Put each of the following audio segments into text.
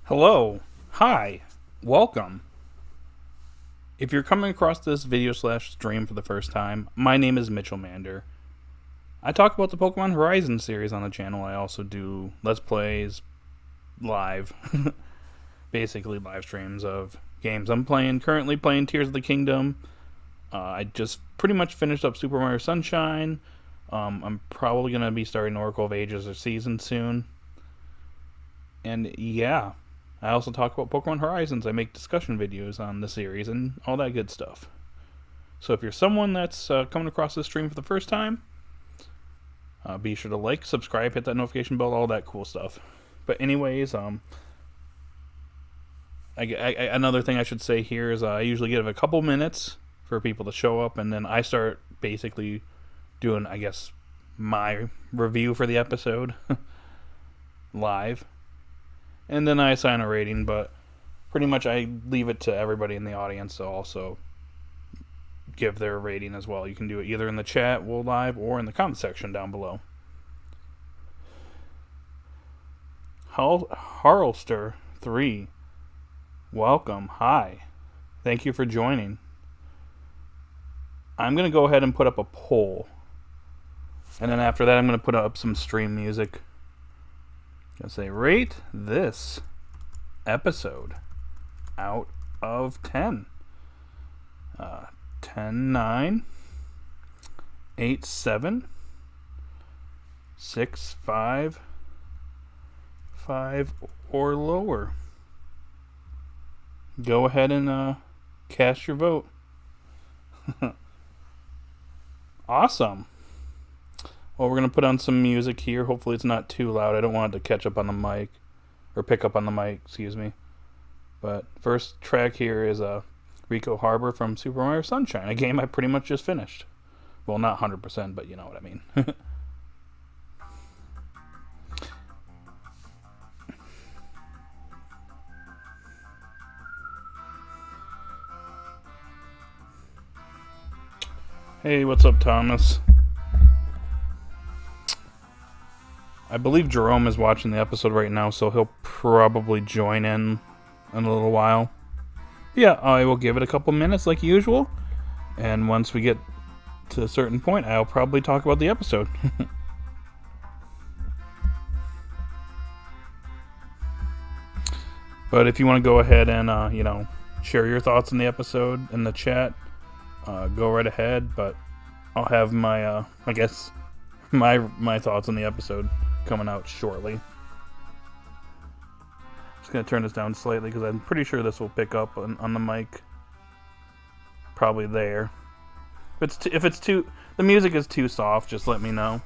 Hello, hi, welcome. If you're coming across this video slash stream for the first time, my name is Mitchell Mander. I talk about the Pokemon Horizon series on the channel. I also do Let's Plays live, basically live streams of games I'm playing. Currently playing Tears of the Kingdom. I just pretty much finished up Super Mario Sunshine. I'm probably going to be starting Oracle of Ages or Season soon. And yeah, I also talk about Pokemon Horizons. I make discussion videos on the series and all that good stuff. So if you're someone that's coming across this stream for the first time, be sure to like, subscribe, hit that notification bell, all that cool stuff. But anyways, another thing I should say here is I usually give a couple minutes for people to show up, and then I start basically doing, I guess, my review for the episode live. And then I assign a rating, but pretty much I leave it to everybody in the audience to also give their rating as well. You can do it either in the chat, live, or in the comment section down below. Harlster 3, welcome, hi. Thank you for joining. I'm going to go ahead and put up a poll. And then after that, I'm going to put up some stream music. I'm going to say, rate this episode out of 10. 10, 9, 8, 7, 6, 5, 5, or lower. Go ahead and cast your vote. Awesome. Well, we're going to put on some music here. Hopefully it's not too loud. I don't want it to catch up on the mic. Or pick up on the mic, excuse me. But first track here is Rico Harbor from Super Mario Sunshine, a game I pretty much just finished. Well, not 100%, but you know what I mean. Hey, what's up, Thomas? I believe Jerome is watching the episode right now, so he'll probably join in a little while. Yeah, I will give it a couple minutes like usual, and once we get to a certain point, I'll probably talk about the episode. But if you want to go ahead and, share your thoughts on the episode in the chat, go right ahead, but I'll have my, my thoughts on the episode coming out shortly. Just going to turn this down slightly because I'm pretty sure this will pick up on the mic. Probably there. If it's too, the music is too soft, just let me know.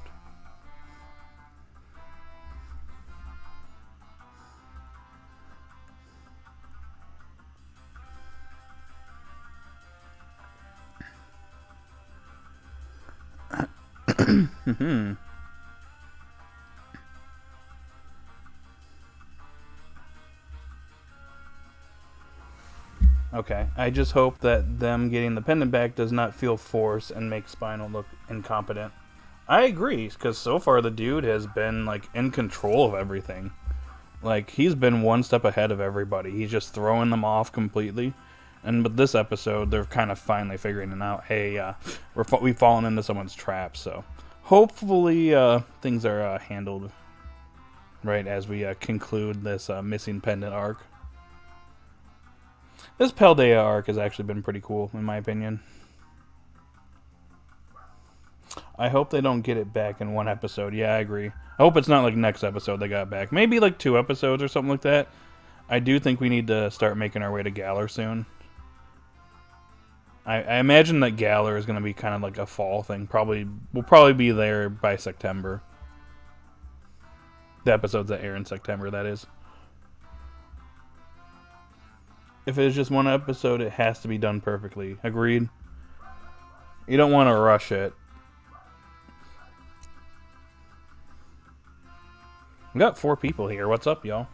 Okay, I just hope that them getting the pendant back does not feel forced and make Spinal look incompetent. I agree, because so far the dude has been, like, in control of everything. Like, he's been one step ahead of everybody. He's just throwing them off completely. And with this episode, they're kind of finally figuring it out. Hey, we've fallen into someone's trap, so hopefully things are handled right as we conclude this missing pendant arc. This Paldea arc has actually been pretty cool, in my opinion. I hope they don't get it back in one episode. Yeah, I agree. I hope it's not like next episode they got it back. Maybe like 2 episodes or something like that. I do think we need to start making our way to Galar soon. I imagine that Galar is going to be kind of like a fall thing. We'll probably be there by September. The episodes that air in September, that is. If it's just one episode, it has to be done perfectly. Agreed? You don't want to rush it. We got 4 people here. What's up, y'all?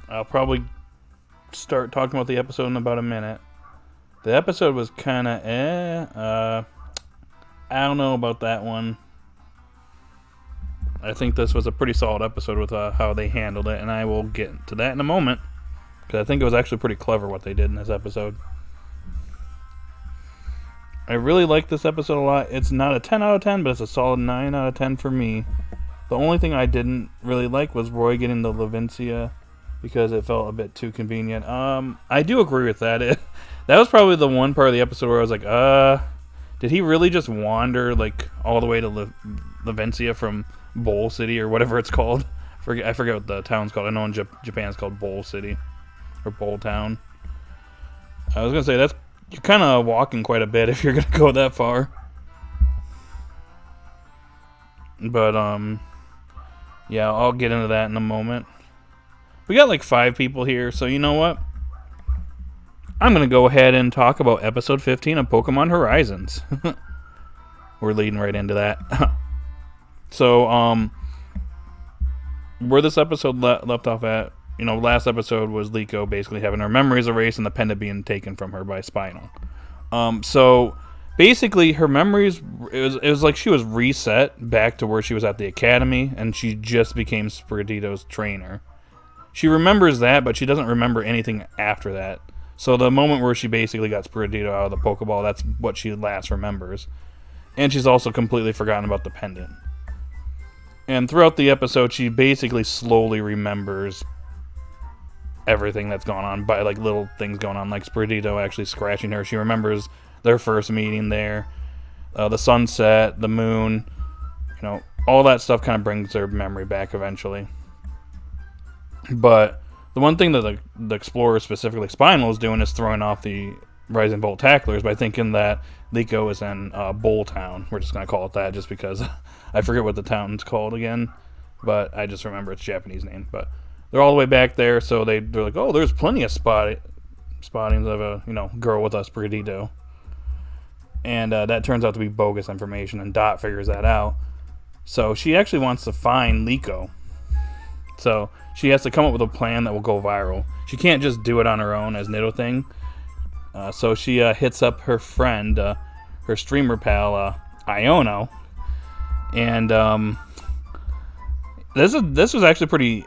I'll probably start talking about the episode in about a minute. The episode was kind of I don't know about that one. I think this was a pretty solid episode with how they handled it, and I will get to that in a moment, because I think it was actually pretty clever what they did in this episode. I really like this episode a lot. It's not a 10 out of 10, but it's a solid 9 out of 10 for me. The only thing I didn't really like was Roy getting the Levincia, because it felt a bit too convenient. I do agree with that. That was probably the one part of the episode where I was like, did he really just wander like all the way to Levincia from Bowl City or whatever it's called? I forget what the town's called. I know in Japan it's called Bowl City or Bowl Town. I was gonna say you're kind of walking quite a bit if you're gonna go that far. But yeah, I'll get into that in a moment. We got like 5 people here, so you know what? I'm going to go ahead and talk about episode 15 of Pokemon Horizons. We're leading right into that. So, where this episode left off at, last episode was Liko basically having her memories erased and the pendant being taken from her by Spinal. So, basically, her memories, it was like she was reset back to where she was at the academy, and she just became Spiritito's trainer. She remembers that, but she doesn't remember anything after that. So the moment where she basically got Spiritito out of the Pokeball, that's what she last remembers. And she's also completely forgotten about the pendant. And throughout the episode, she basically slowly remembers everything that's gone on, by like little things going on, like Spiritito actually scratching her. She remembers their first meeting there, the sunset, the moon, all that stuff kind of brings her memory back eventually. But the one thing that the Explorer, specifically Spinal, is doing is throwing off the Rising Bolt tacklers by thinking that Liko is in Bowl Town. We're just going to call it that just because I forget what the town's called again, but I just remember its Japanese name. But they're all the way back there, so they're like, oh, there's plenty of spottings of a girl with a Spiritito. And that turns out to be bogus information, and Dot figures that out. So she actually wants to find Liko. So she has to come up with a plan that will go viral. She can't just do it on her own as Nidothing. So she hits up her friend, her streamer pal, Iono. And this was actually pretty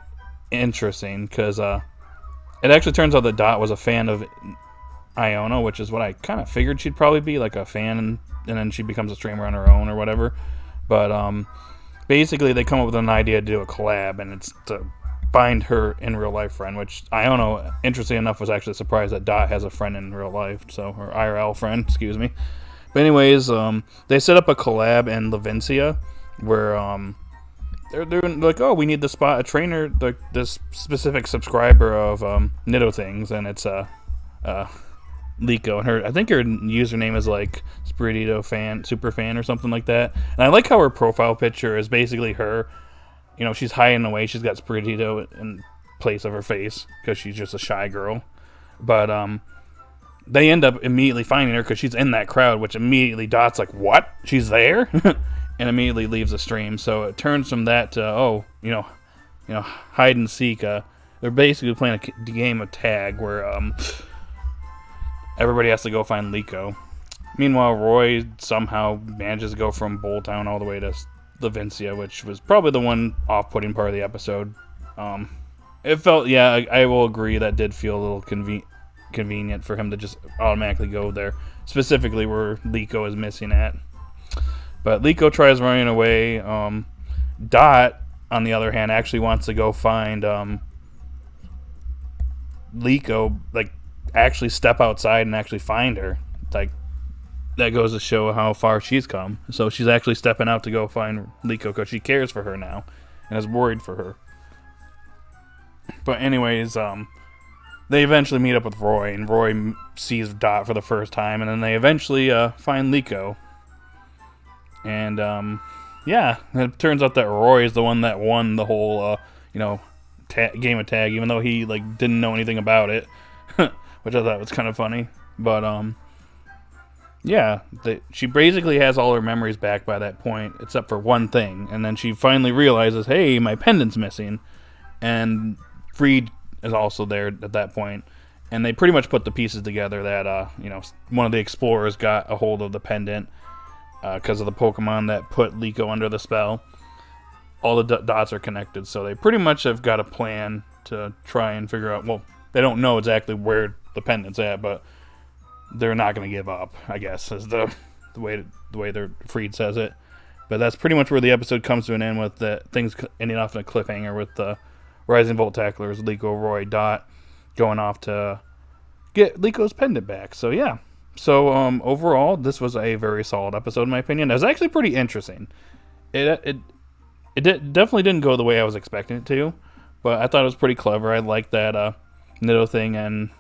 interesting, because it actually turns out that Dot was a fan of Iono, which is what I kind of figured she'd probably be, like a fan, and then she becomes a streamer on her own or whatever. But basically they come up with an idea to do a collab, and it's to find her in real life friend, which Iono, interesting enough, was actually surprised that Dot has a friend in real life, or IRL friend, excuse me. But anyways, they set up a collab in Levincia where they're like, oh, we need to spot a trainer, this specific subscriber of Nidothings, and it's Liko, and I think her username is like Spiritito fan, super fan, or something like that. And I like how her profile picture is basically her. She's hiding away. She's got Spiritito in place of her face because she's just a shy girl. But they end up immediately finding her because she's in that crowd, which immediately Dot's like, what? She's there? And immediately leaves the stream. So it turns from that to, hide and seek. They're basically playing a game of tag where everybody has to go find Liko. Meanwhile, Roy somehow manages to go from Bowl Town all the way to Levincia, which was probably the one off-putting part of the episode. It felt, I will agree, that did feel a little convenient for him to just automatically go there, specifically where Liko is missing at. But Liko tries running away. Dot, on the other hand, actually wants to go find Liko, like, actually step outside and actually find her. Like, that goes to show how far she's come. So she's actually stepping out to go find Liko because she cares for her now and is worried for her. But anyways, they eventually meet up with Roy, and Roy sees Dot for the first time, and then they eventually find Liko. And it turns out that Roy is the one that won the whole game of tag, even though he didn't know anything about it, which I thought was kind of funny. But she basically has all her memories back by that point, except for one thing. And then she finally realizes, hey, my pendant's missing. And Freed is also there at that point. And they pretty much put the pieces together that, one of the explorers got a hold of the pendant because of the Pokemon that put Liko under the spell. All the dots are connected, so they pretty much have got a plan to try and figure out, well, they don't know exactly where the pendant's at, but they're not going to give up, I guess, is the way their Freed says it. But that's pretty much where the episode comes to an end, with the things ending off in a cliffhanger with the Rising Volt Tacklers, Liko, Roy, Dot going off to get Liko's pendant back. So yeah. So overall, this was a very solid episode in my opinion. It was actually pretty interesting. It definitely didn't go the way I was expecting it to, but I thought it was pretty clever. I liked that Nidothing and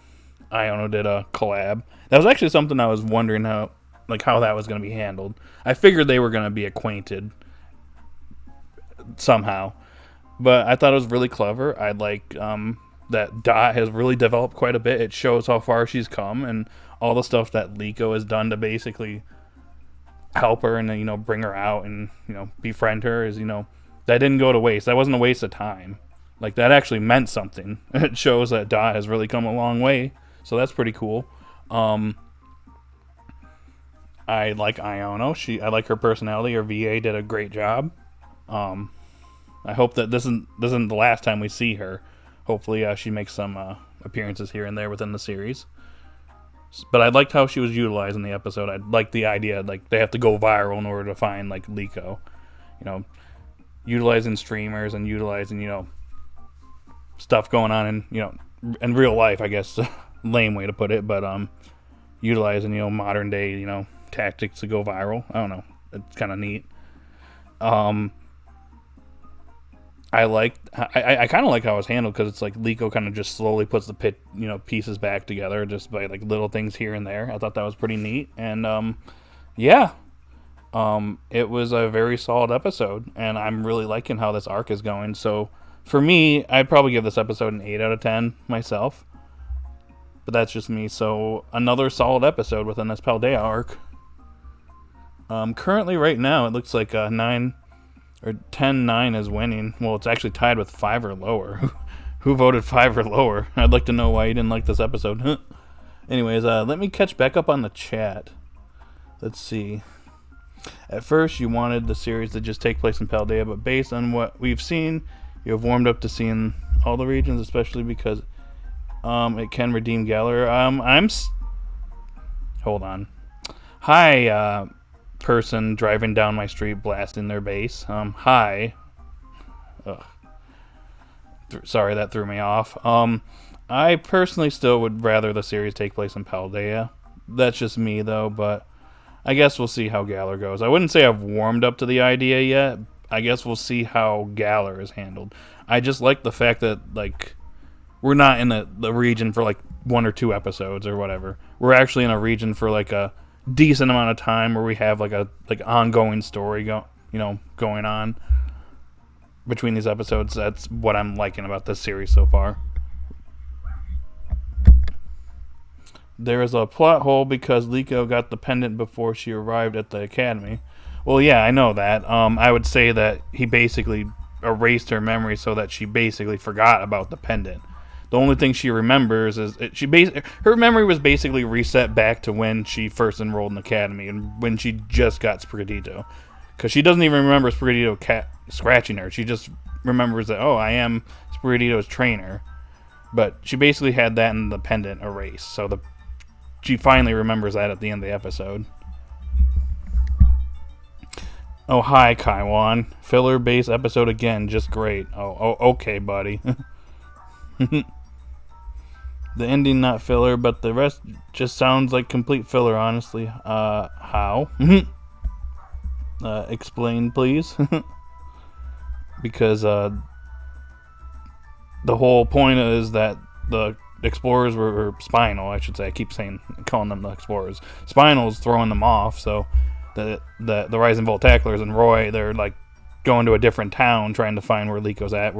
Iono did a collab. That was actually something I was wondering how that was going to be handled. I figured they were going to be acquainted somehow, but I thought it was really clever. I like that Dot has really developed quite a bit. It shows how far she's come and all the stuff that Liko has done to basically help her and bring her out and befriend her is that didn't go to waste. That wasn't a waste of time. Like, that actually meant something. It shows that Dot has really come a long way, so that's pretty cool. I like Iono. I like her personality. Her VA did a great job. I hope that this isn't the last time we see her. Hopefully she makes some appearances here and there within the series. But I liked how she was utilized in the episode. I liked the idea, like, they have to go viral in order to find, like, Liko. Utilizing streamers and utilizing, stuff going on in real life, I guess. Lame way to put it, but utilizing, modern day, tactics to go viral. I don't know. It's kind of neat. I kind of like how it was handled, because it's like Liko kind of just slowly puts the pieces back together just by like little things here and there. I thought that was pretty neat, and it was a very solid episode, and I'm really liking how this arc is going. So for me, I'd probably give this episode an 8 out of 10 myself, but that's just me. So another solid episode within this Paldea arc. Currently, right now, it looks like 9 or 10-9 is winning. Well, it's actually tied with 5 or lower. Who voted 5 or lower? I'd like to know why you didn't like this episode. Anyways, let me catch back up on the chat. Let's see. At first, you wanted the series to just take place in Paldea, but based on what we've seen, you have warmed up to seeing all the regions, especially because it can redeem Galar. Hold on. Hi, person driving down my street blasting their bass. Hi. Ugh. Sorry, that threw me off. I personally still would rather the series take place in Paldea. That's just me, though, but I guess we'll see how Galar goes. I wouldn't say I've warmed up to the idea yet. I guess we'll see how Galar is handled. I just like the fact that, like, we're not in the region for, like, 1 or 2 episodes or whatever. We're actually in a region for, like, a decent amount of time where we have, like, a ongoing story going on between these episodes. That's what I'm liking about this series so far. There is a plot hole because Liko got the pendant before she arrived at the academy. Well, yeah, I know that. I would say that he basically erased her memory so that she basically forgot about the pendant. The only thing she remembers is her memory was basically reset back to when she first enrolled in the academy and when she just got Sprigatito. Because she doesn't even remember Sprigatito scratching her. She just remembers that, I am Sprigatito's trainer. But she basically had that in the pendant erased. So she finally remembers that at the end of the episode. Oh, hi, Kaiwan. Filler-based episode again. Just great. Oh, okay, buddy. The ending not filler, but the rest just sounds like complete filler, honestly. How? Explain, please. Because the whole point is that the explorers were Spinal, I should say. I keep calling them the explorers. Spinal's throwing them off, so the Rising Volt Tacklers and Roy, they're like going to a different town trying to find where Liko's at,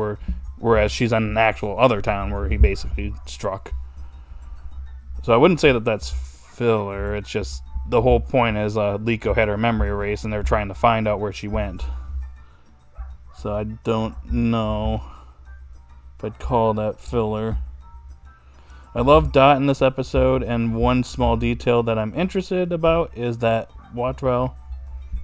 whereas she's in an actual other town where he basically struck. So I wouldn't say that that's filler. It's just the whole point is Liko had her memory erased and they're trying to find out where she went. So I don't know if I'd call that filler. I love Dot in this episode, and one small detail that I'm interested about is that Watrel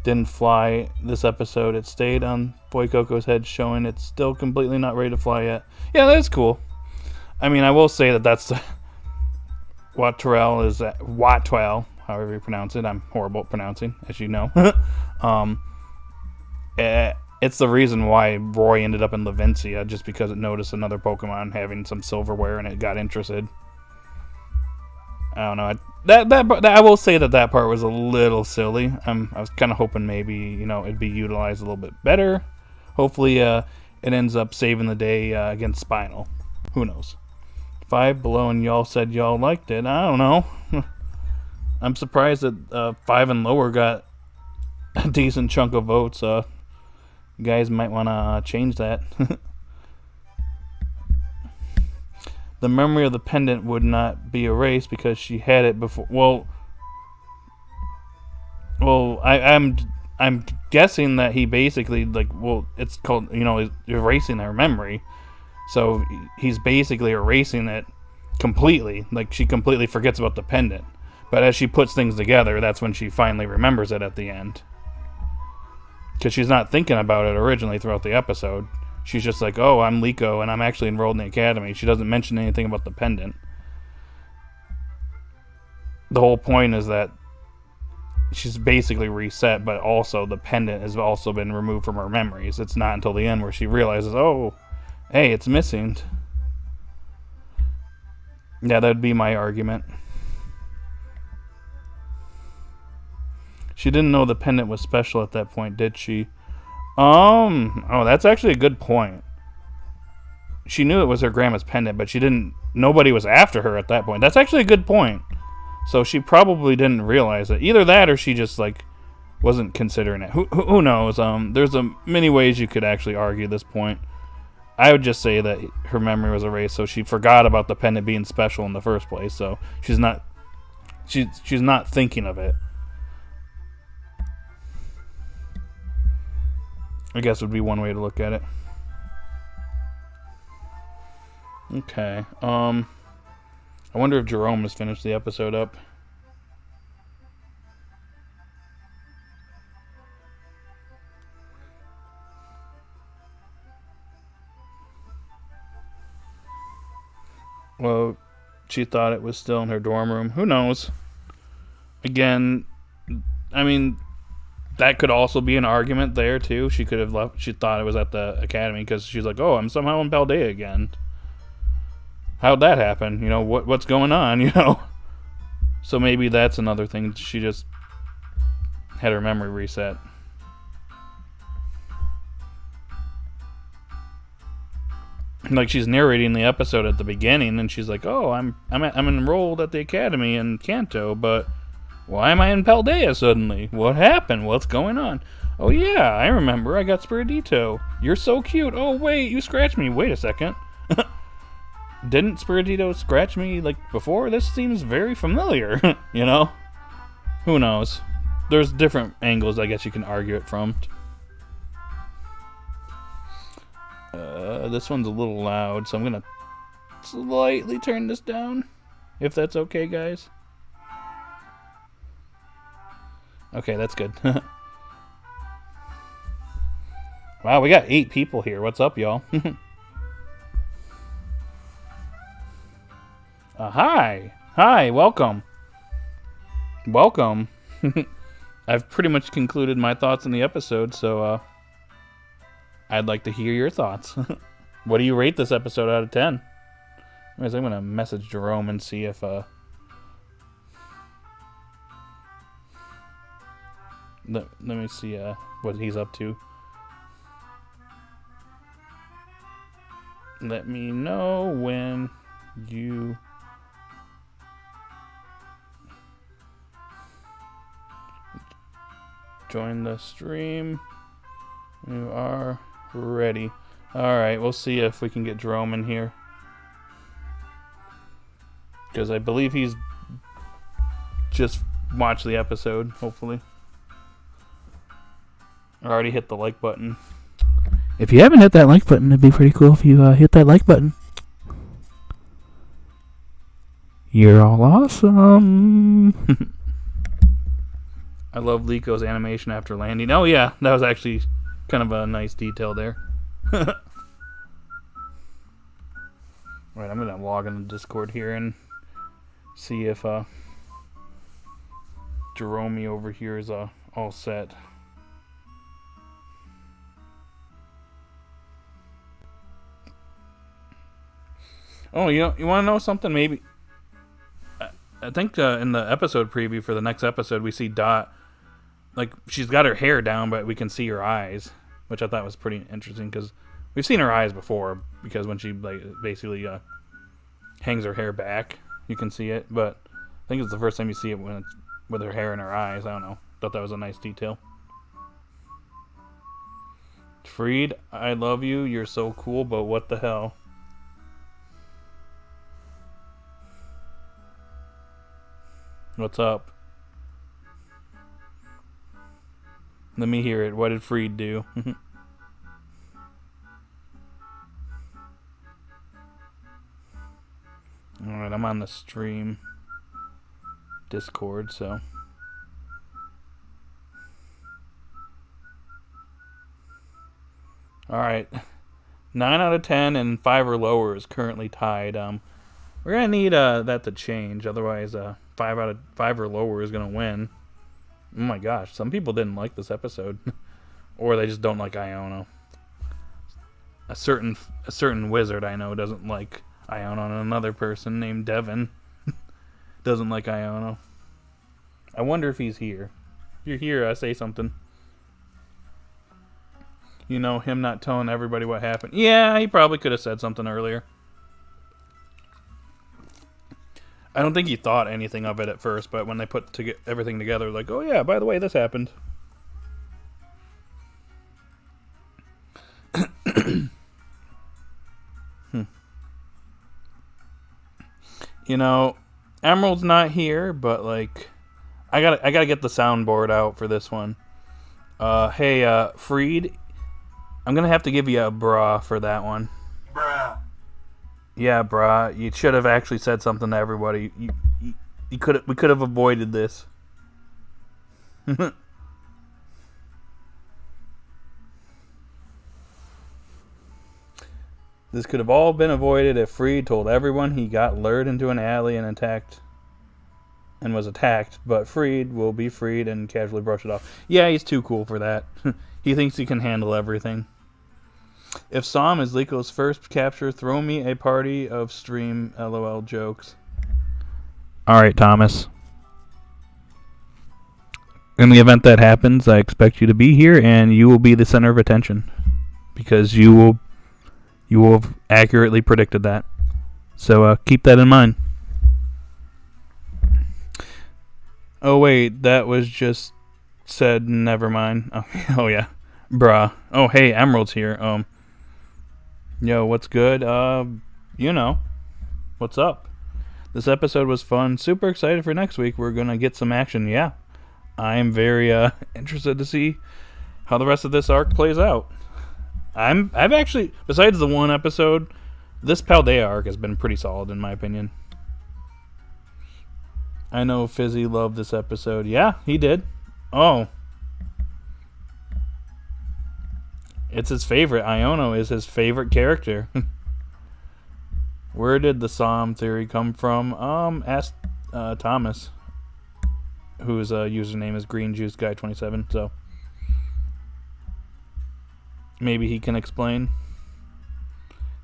didn't fly this episode. It stayed on Boy Coco's head, showing it's still completely not ready to fly yet. Yeah, that's cool. I mean, I will say that that's Watrel, however you pronounce it. I'm horrible at pronouncing, as you know. It's the reason why Roy ended up in Levincia, just because it noticed another Pokemon having some silverware and it got interested. I don't know. I will say that part was a little silly. I was kind of hoping maybe, it'd be utilized a little bit better. Hopefully, it ends up saving the day against Spinal. Who knows? 5 below, and y'all said y'all liked it. I don't know. I'm surprised that 5 and lower got a decent chunk of votes. You guys might want to change that. The memory of the pendant would not be erased because she had it before. Well, I'm guessing that he basically it's called erasing her memory. So he's basically erasing it completely. Like, she completely forgets about the pendant. But as she puts things together, that's when she finally remembers it at the end. Because she's not thinking about it originally throughout the episode. She's just like, oh, I'm Liko, and I'm actually enrolled in the academy. She doesn't mention anything about the pendant. The whole point is that she's basically reset, but also the pendant has also been removed from her memories. It's not until the end where she realizes, oh, hey, it's missing. Yeah, that would be my argument. She didn't know the pendant was special at that point, did she? Oh, that's actually a good point. She knew it was her grandma's pendant, but nobody was after her at that point. That's actually a good point. So she probably didn't realize it. Either that or she just, wasn't considering it. Who knows? There's many ways you could actually argue this point. I would just say that her memory was erased, so she forgot about the pendant being special in the first place. So she's not thinking of it. I guess would be one way to look at it. Okay. I wonder if Jerome has finished the episode up. Well, she thought it was still in her dorm room. Who knows? Again, I mean, that could also be an argument there, too. She could have left. She thought it was at the academy because she's like, oh, I'm somehow in Paldea again. How'd that happen? What's going on, So maybe that's another thing. She just had her memory reset. Like, she's narrating the episode at the beginning, and she's like, oh, I'm enrolled at the academy in Kanto, but why am I in Paldea suddenly? What happened? What's going on? Oh, yeah, I remember. I got Spiritito. You're so cute. Oh, wait, you scratched me. Wait a second. Didn't Spiritito scratch me, before? This seems very familiar, Who knows? There's different angles, I guess, you can argue it from. This one's a little loud, so I'm going to slightly turn this down, if that's okay, guys. Okay, that's good. Wow, we got 8 people here. What's up, y'all? Hi. Hi, welcome. Welcome. I've pretty much concluded my thoughts on the episode, so I'd like to hear your thoughts. What do you rate this episode out of 10? Anyways, I'm going to message Jerome and see if let me see what he's up to. Let me know when you join the stream. You are ready. Alright, we'll see if we can get Jerome in here. Because I believe he's just watched the episode, hopefully. I already hit the like button. If you haven't hit that like button, it'd be pretty cool if you hit that like button. You're all awesome. I love Liko animation after landing. Oh yeah, that was actually kind of a nice detail there. Right, I'm gonna log into Discord here and see if Jerome over here is all set. Oh, you want to know something? Maybe I think in the episode preview for the next episode we see Dot, like she's got her hair down, but we can see her eyes, which I thought was pretty interesting because we've seen her eyes before. Because when she like basically hangs her hair back, you can see it. But I think it's the first time you see it when it's with her hair in her eyes. I don't know. Thought that was a nice detail. Freed, I love you. You're so cool, but what the hell? What's up? Let me hear it. What did Freed do? Alright, I'm on the stream Discord, so. Alright. 9 out of 10 and 5 or lower is currently tied. We're gonna need that to change, otherwise 5 out of 5 or lower is gonna win. Oh my gosh, some people didn't like this episode. Or they just don't like Iono. A certain wizard I know doesn't like Iono, and another person named Devin doesn't like Iono. I wonder if he's here. If you're here, say something. You know, him not telling everybody what happened. Yeah, he probably could have said something earlier. I don't think he thought anything of it at first, but when they put everything together, like, oh yeah, by the way, this happened. You know, Emerald's not here, but like, I gotta get the soundboard out for this one. Hey, Freed, I'm gonna have to give you a bra for that one. Bruh. Yeah, brah. You should have actually said something to everybody. We could have avoided this. This could have all been avoided if Freed told everyone he got lured into an alley and was attacked, but Freed will be freed and casually brush it off. Yeah, he's too cool for that. He thinks he can handle everything. If Psalm is Liko's first capture, throw me a party of stream LOL jokes. Alright, Thomas. In the event that happens, I expect you to be here, and you will be the center of attention. Because you will have accurately predicted that. So keep that in mind. Oh wait, that was just said, never mind. Oh yeah. Bruh. Oh hey, Emerald's here. Yo, what's good? You know. What's up? This episode was fun. Super excited for next week. We're gonna get some action. Yeah. I'm very interested to see how the rest of this arc plays out. I've actually, besides the one episode, this Paldea arc has been pretty solid in my opinion. I know Fizzy loved this episode. Yeah, he did. Oh. It's his favorite. Iono is his favorite character. Where did the Psalm theory come from? Ask Thomas, whose username is GreenJuiceGuy27, so maybe he can explain.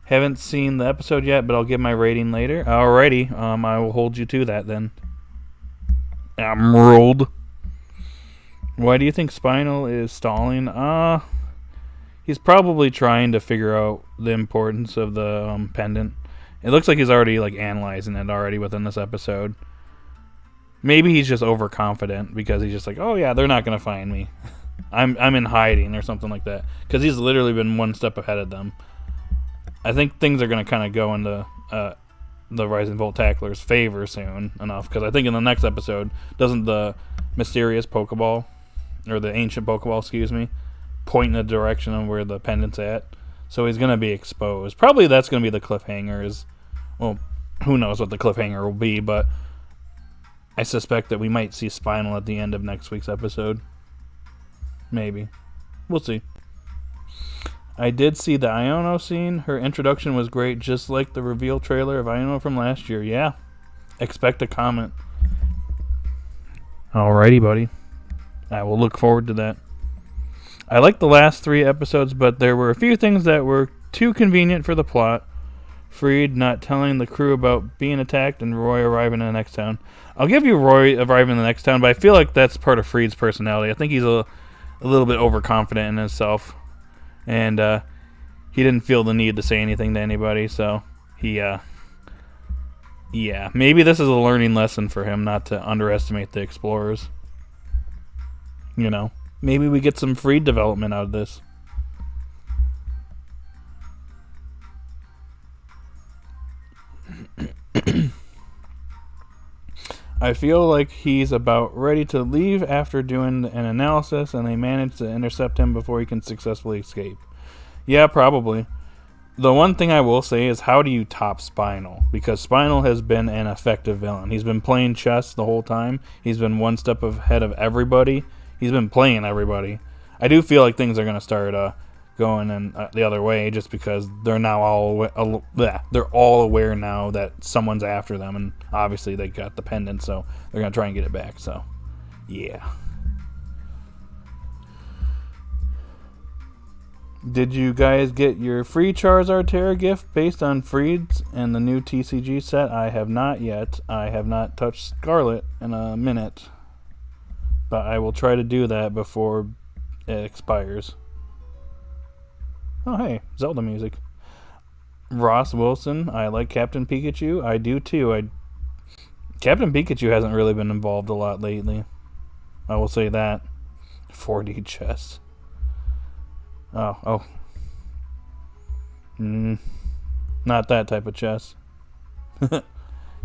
Haven't seen the episode yet, but I'll give my rating later. Alrighty, I will hold you to that then. Emerald. Why do you think Spinal is stalling? He's probably trying to figure out the importance of the pendant. It looks like he's already like analyzing it already within this episode. Maybe he's just overconfident because he's just like, oh yeah, they're not gonna find me. I'm in hiding or something like that. Because he's literally been one step ahead of them. I think things are gonna kind of go into the Rising Volt Tackler's favor soon enough. Because I think in the next episode, doesn't the mysterious Pokeball, or the ancient Pokeball, excuse me, point in the direction of where the pendant's at? So he's gonna be exposed. Probably that's gonna be the cliffhanger. Well, who knows what the cliffhanger will be, but I suspect that we might see Spinal at the end of next week's episode. Maybe. We'll see. I did see the Iono scene. Her introduction was great, just like the reveal trailer of Iono from last year. Yeah. Expect a comment. Alrighty, buddy. I will look forward to that. I liked the last 3 episodes, but there were a few things that were too convenient for the plot. Freed not telling the crew about being attacked and Roy arriving in the next town. I'll give you Roy arriving in the next town, but I feel like that's part of Freed's personality. I think he's a little bit overconfident in himself. And he didn't feel the need to say anything to anybody, so he, yeah. Maybe this is a learning lesson for him not to underestimate the explorers. You know, maybe we get some Freed development out of this. I feel like he's about ready to leave after doing an analysis, and they manage to intercept him before he can successfully escape. Yeah, probably. The one thing I will say is, how do you top Spinal? Because Spinal has been an effective villain. He's been playing chess the whole time. He's been one step ahead of everybody. He's been playing everybody. I do feel like things are going to start going in the other way, just because they're now they're all aware now that someone's after them, and obviously they got the pendant, so they're gonna try and get it back. So, yeah. Did you guys get your free Charizard Terra gift based on Freed's and the new TCG set? I have not yet. I have not touched Scarlet in a minute, but I will try to do that before it expires. Oh, hey, Zelda music. Ross Wilson, I like Captain Pikachu. I do too. Captain Pikachu hasn't really been involved a lot lately. I will say that. 4D chess. Oh. Not that type of chess.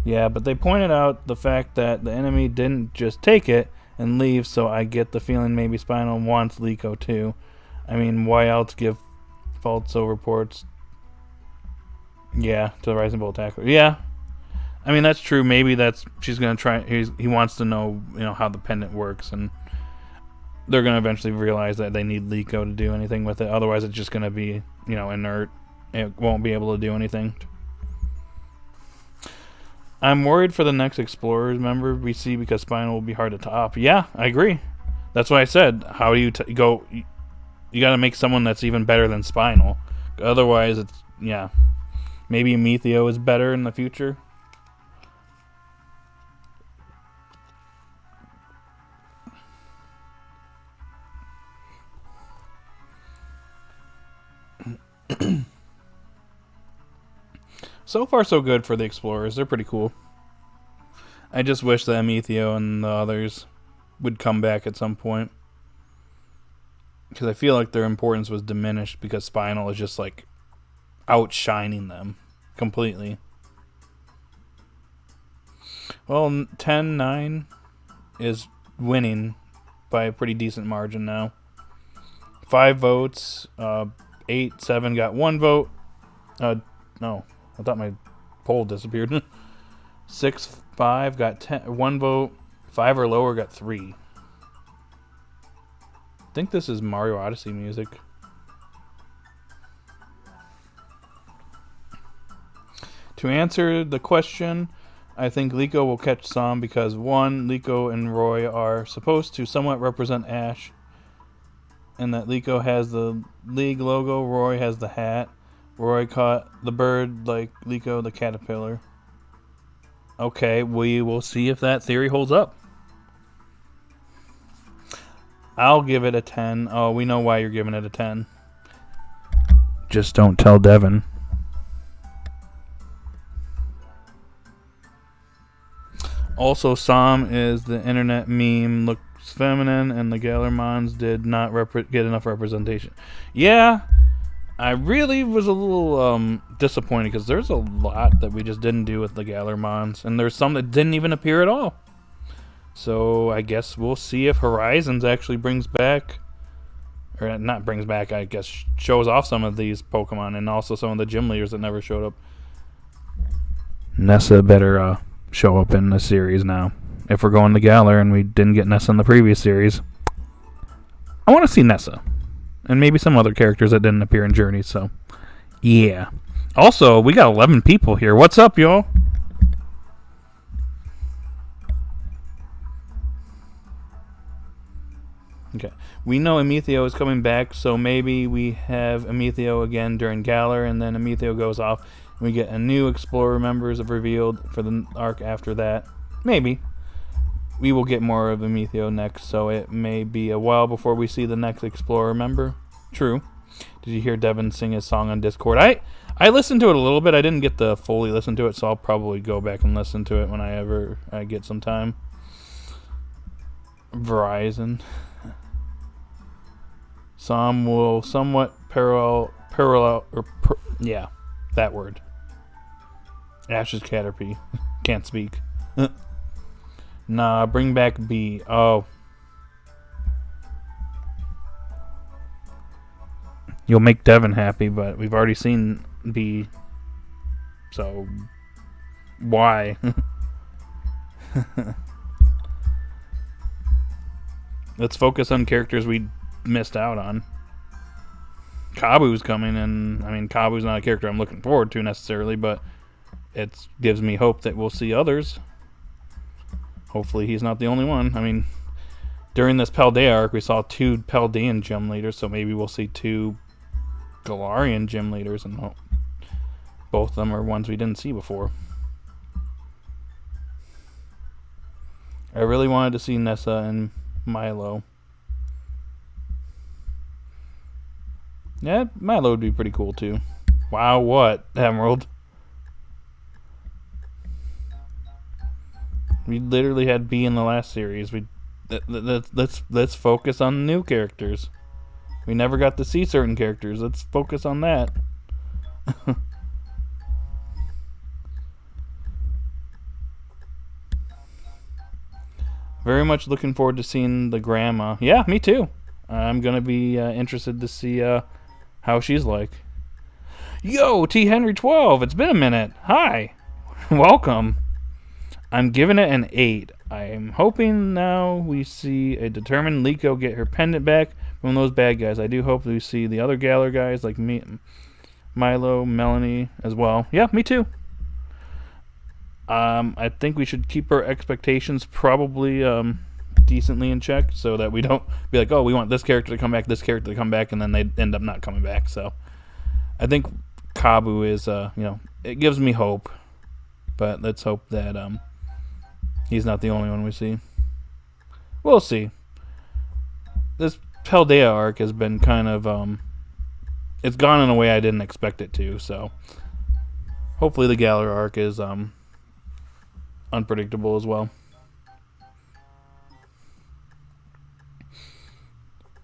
Yeah, but they pointed out the fact that the enemy didn't just take it and leave, so I get the feeling maybe Spinal wants Liko too. I mean, why else give false reports? Yeah, to the Rising Bull attacker. Yeah, I mean that's true. Maybe she's gonna try. He wants to know, how the pendant works, and they're gonna eventually realize that they need Liko to do anything with it. Otherwise, it's just gonna be, inert. It won't be able to do anything. I'm worried for the next Explorers member we see, because Spinal will be hard to top. Yeah, I agree. That's why I said, how do you go? You got to make someone that's even better than Spinal. Otherwise, maybe Metheo is better in the future. So far, so good for the Explorers. They're pretty cool. I just wish that Metheo and the others would come back at some point, because I feel like their importance was diminished because Spinal is just like outshining them completely. Well, 10-9 is winning by a pretty decent margin now. 5 votes. 8-7 got 1 vote. No, I thought my poll disappeared. 6-5 got 1 vote. 5 or lower got 3. I think this is Mario Odyssey music. To answer the question, I think Liko will catch some because, 1, Liko and Roy are supposed to somewhat represent Ash, and that Liko has the league logo, Roy has the hat. Roy caught the bird like Liko the caterpillar. Okay, we will see if that theory holds up. I'll give it a 10. Oh, we know why you're giving it a 10. Just don't tell Devin. Also, Sam is the internet meme, looks feminine, and the Galermons did not get enough representation. Yeah, I really was a little disappointed, because there's a lot that we just didn't do with the Galermons, and there's some that didn't even appear at all. So I guess we'll see if Horizons actually brings back, or not brings back, I guess shows off some of these Pokemon, and also some of the gym leaders that never showed up. Nessa better show up in the series now. If we're going to Galar and we didn't get Nessa in the previous series, I want to see Nessa. And maybe some other characters that didn't appear in Journey, so yeah. Also, we got 11 people here. What's up, y'all? Okay. We know Ametheo is coming back, so maybe we have Ametheo again during Galar, and then Ametheo goes off, and we get a new Explorer members revealed for the arc after that. Maybe. We will get more of Ametheo next, so it may be a while before we see the next Explorer member. True. Did you hear Devin sing his song on Discord? I listened to it a little bit. I didn't get to fully listen to it, so I'll probably go back and listen to it when I get some time. Verizon. Some will somewhat yeah, that word. Ash's Caterpie. Can't speak. Nah, bring back B. Oh. You'll make Devin happy, but we've already seen B. So, why? Let's focus on characters we missed out on. Kabu's coming, and I mean, Kabu's not a character I'm looking forward to necessarily, but it gives me hope that we'll see others. Hopefully he's not the only one. I mean, during this Paldea arc, we saw 2 Paldean gym leaders, so maybe we'll see 2 Galarian gym leaders, and both of them are ones we didn't see before. I really wanted to see Nessa and Milo. Yeah, Milo would be pretty cool too. Wow, what? Emerald. We literally had B in the last series. Let's focus on new characters. We never got to see certain characters. Let's focus on that. Very much looking forward to seeing the grandma. Yeah, me too. I'm gonna be interested to see how she's like. Yo, T Henry 12. It's been a minute. Hi, welcome. I'm giving it an 8. I'm hoping now we see a determined Liko get her pendant back from those bad guys. I do hope we see the other Galar guys like me, Milo, Melanie as well. Yeah, me too. I think we should keep our expectations probably decently in check so that we don't be like, oh, we want this character to come back, and then they end up not coming back. So I think Kabu is, it gives me hope. But let's hope that he's not the only one we see. We'll see. This Paldea arc has been kind of it's gone in a way I didn't expect it to, so hopefully the Galar arc is unpredictable as well.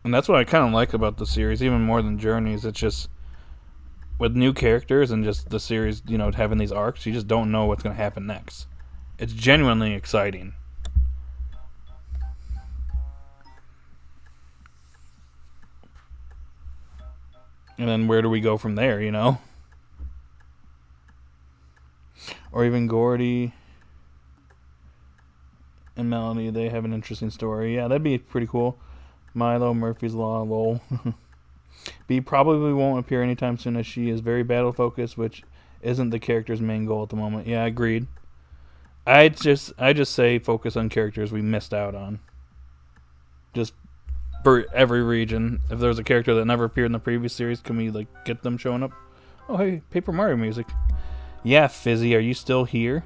And that's what I kind of like about the series, even more than Journeys. It's just with new characters and just the series, having these arcs, you just don't know what's going to happen next. It's genuinely exciting. And then where do we go from there, Or even Gordy and Melanie, they have an interesting story. Yeah, that'd be pretty cool. Milo, Murphy's Law, lol. B probably won't appear anytime soon as she is very battle focused, which isn't the character's main goal at the moment. Yeah, agreed. I just say focus on characters we missed out on. Just for every region. If there's a character that never appeared in the previous series, can we get them showing up? Oh hey, Paper Mario music. Yeah, Fizzy, are you still here?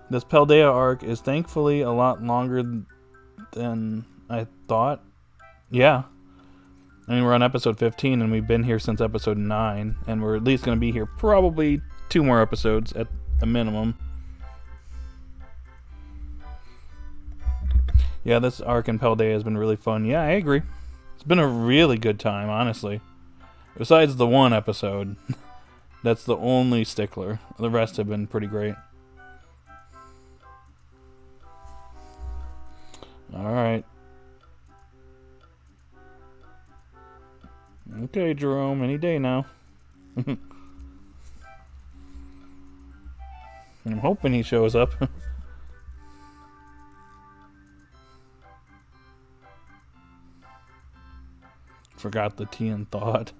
This Paldea arc is thankfully a lot longer than I thought. Yeah. I mean, we're on episode 15, and we've been here since episode 9, and we're at least going to be here probably 2 more episodes at a minimum. Yeah, this arc in Paldea has been really fun. Yeah, I agree. It's been a really good time, honestly. Besides the one episode. That's the only stickler. The rest have been pretty great. Alright. Okay, Jerome, any day now. I'm hoping he shows up. Forgot the tea and thought.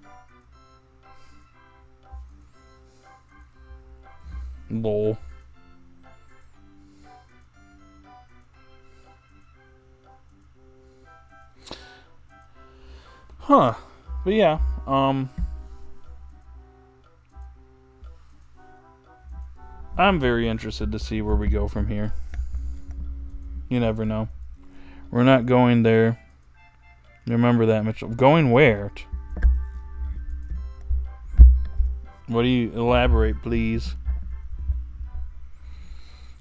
Lol. Huh. But yeah, I'm very interested to see where we go from here. You never know. We're not going there. Remember that, Mitchell. Going where? What do you elaborate, please?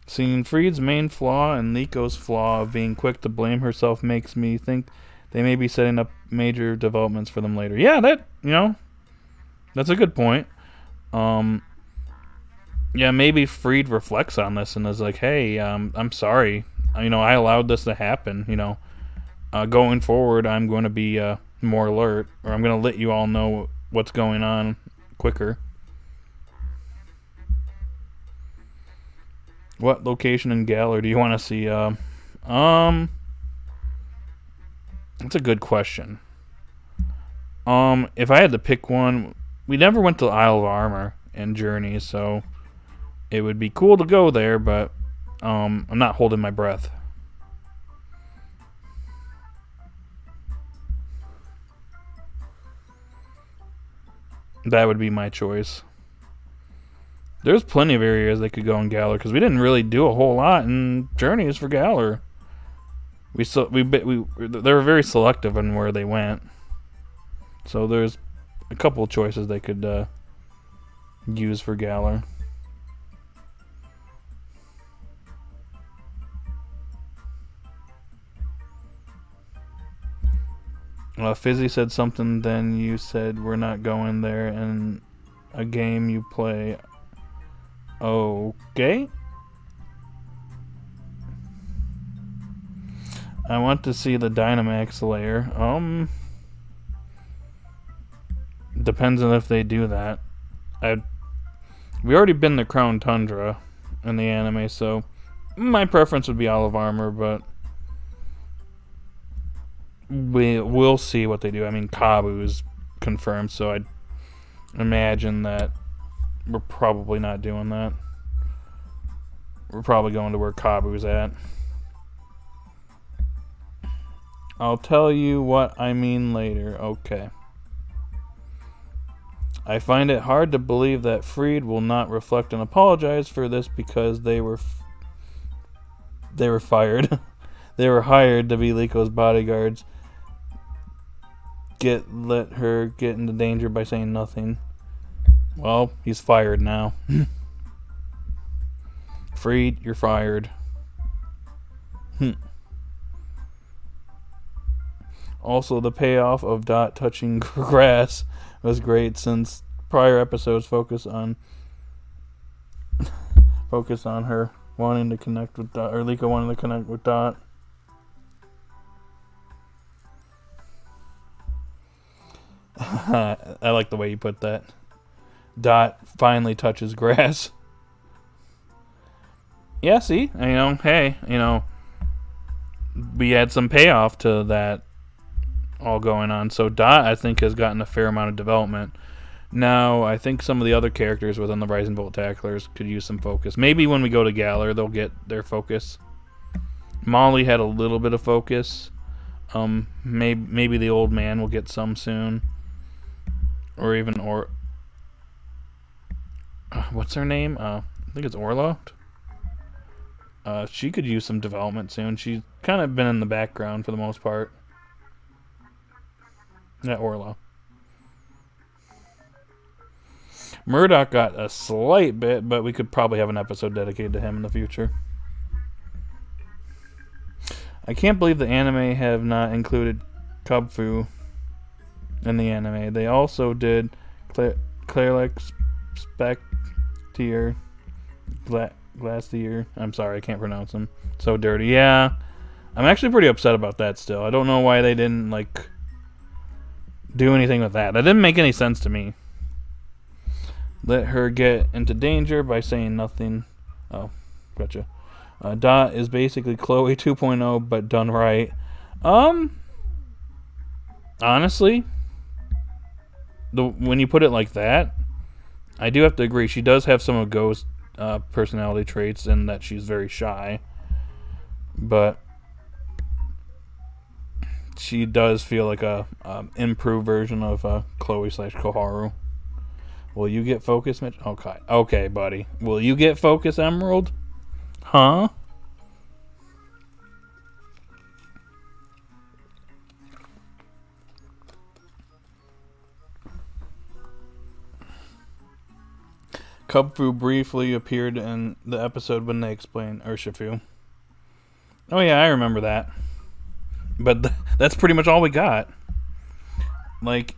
Seeing Freed's main flaw and Liko's flaw of being quick to blame herself makes me think they may be setting up major developments for them later. Yeah, that's a good point. Yeah, maybe Freed reflects on this and is like, hey, I'm sorry. I allowed this to happen. Going forward, I'm going to be more alert, or I'm going to let you all know what's going on quicker. What location in Galar do you want to see? That's a good question. If I had to pick one, we never went to Isle of Armor and Journey, so it would be cool to go there, but I'm not holding my breath. That would be my choice. There's plenty of areas they could go in Galar because we didn't really do a whole lot in Journeys for Galar. They were very selective on where they went. So there's a couple of choices they could use for Galar. Fizzy said something, then you said we're not going there in a game you play. Okay. I want to see the Dynamax layer. Depends on if they do that. We already been to Crown Tundra in the anime, so my preference would be Olive Armor, but we'll see what they do. I mean, Kabu's confirmed, so I'd imagine that we're probably not doing that. We're probably going to where Kabu's at. I'll tell you what I mean later. Okay. I find it hard to believe that Freed will not reflect and apologize for this because they were fired. They were hired to be Liko's bodyguards. Let her get into danger by saying nothing. Well, he's fired now. Freed, you're fired. Also, the payoff of Dot touching grass was great since prior episodes focus on her wanting to connect with Dot, or Liko wanting to connect with Dot. I like the way you put that. Dot finally touches grass. Yeah, see? Hey, we had some payoff to that all going on. So Dot, I think, has gotten a fair amount of development. Now, I think some of the other characters within the Rising Bolt Tacklers could use some focus. Maybe when we go to Galar, they'll get their focus. Molly had a little bit of focus. Maybe the old man will get some soon. Or even what's her name? I think it's Orla. She could use some development soon. She's kind of been in the background for the most part. Yeah, Orla. Murdoch got a slight bit, but we could probably have an episode dedicated to him in the future. I can't believe the anime have not included Kubfu in the anime. They also did Clarlex Spectier Glastier. I'm sorry, I can't pronounce them. So dirty. Yeah. I'm actually pretty upset about that still. I don't know why they didn't do anything with that. That didn't make any sense to me. Let her get into danger by saying nothing. Oh, gotcha. Dot is basically Chloe 2.0, but done right. Honestly, when you put it like that, I do have to agree. She does have some of Go's personality traits in that she's very shy, but she does feel like a improved version of Chloe / Koharu. Will you get focus, Mitch? Okay, buddy. Will you get focus, Emerald? Huh? Kubfu briefly appeared in the episode when they explained Urshifu. Oh yeah, I remember that. But that's pretty much all we got. Like,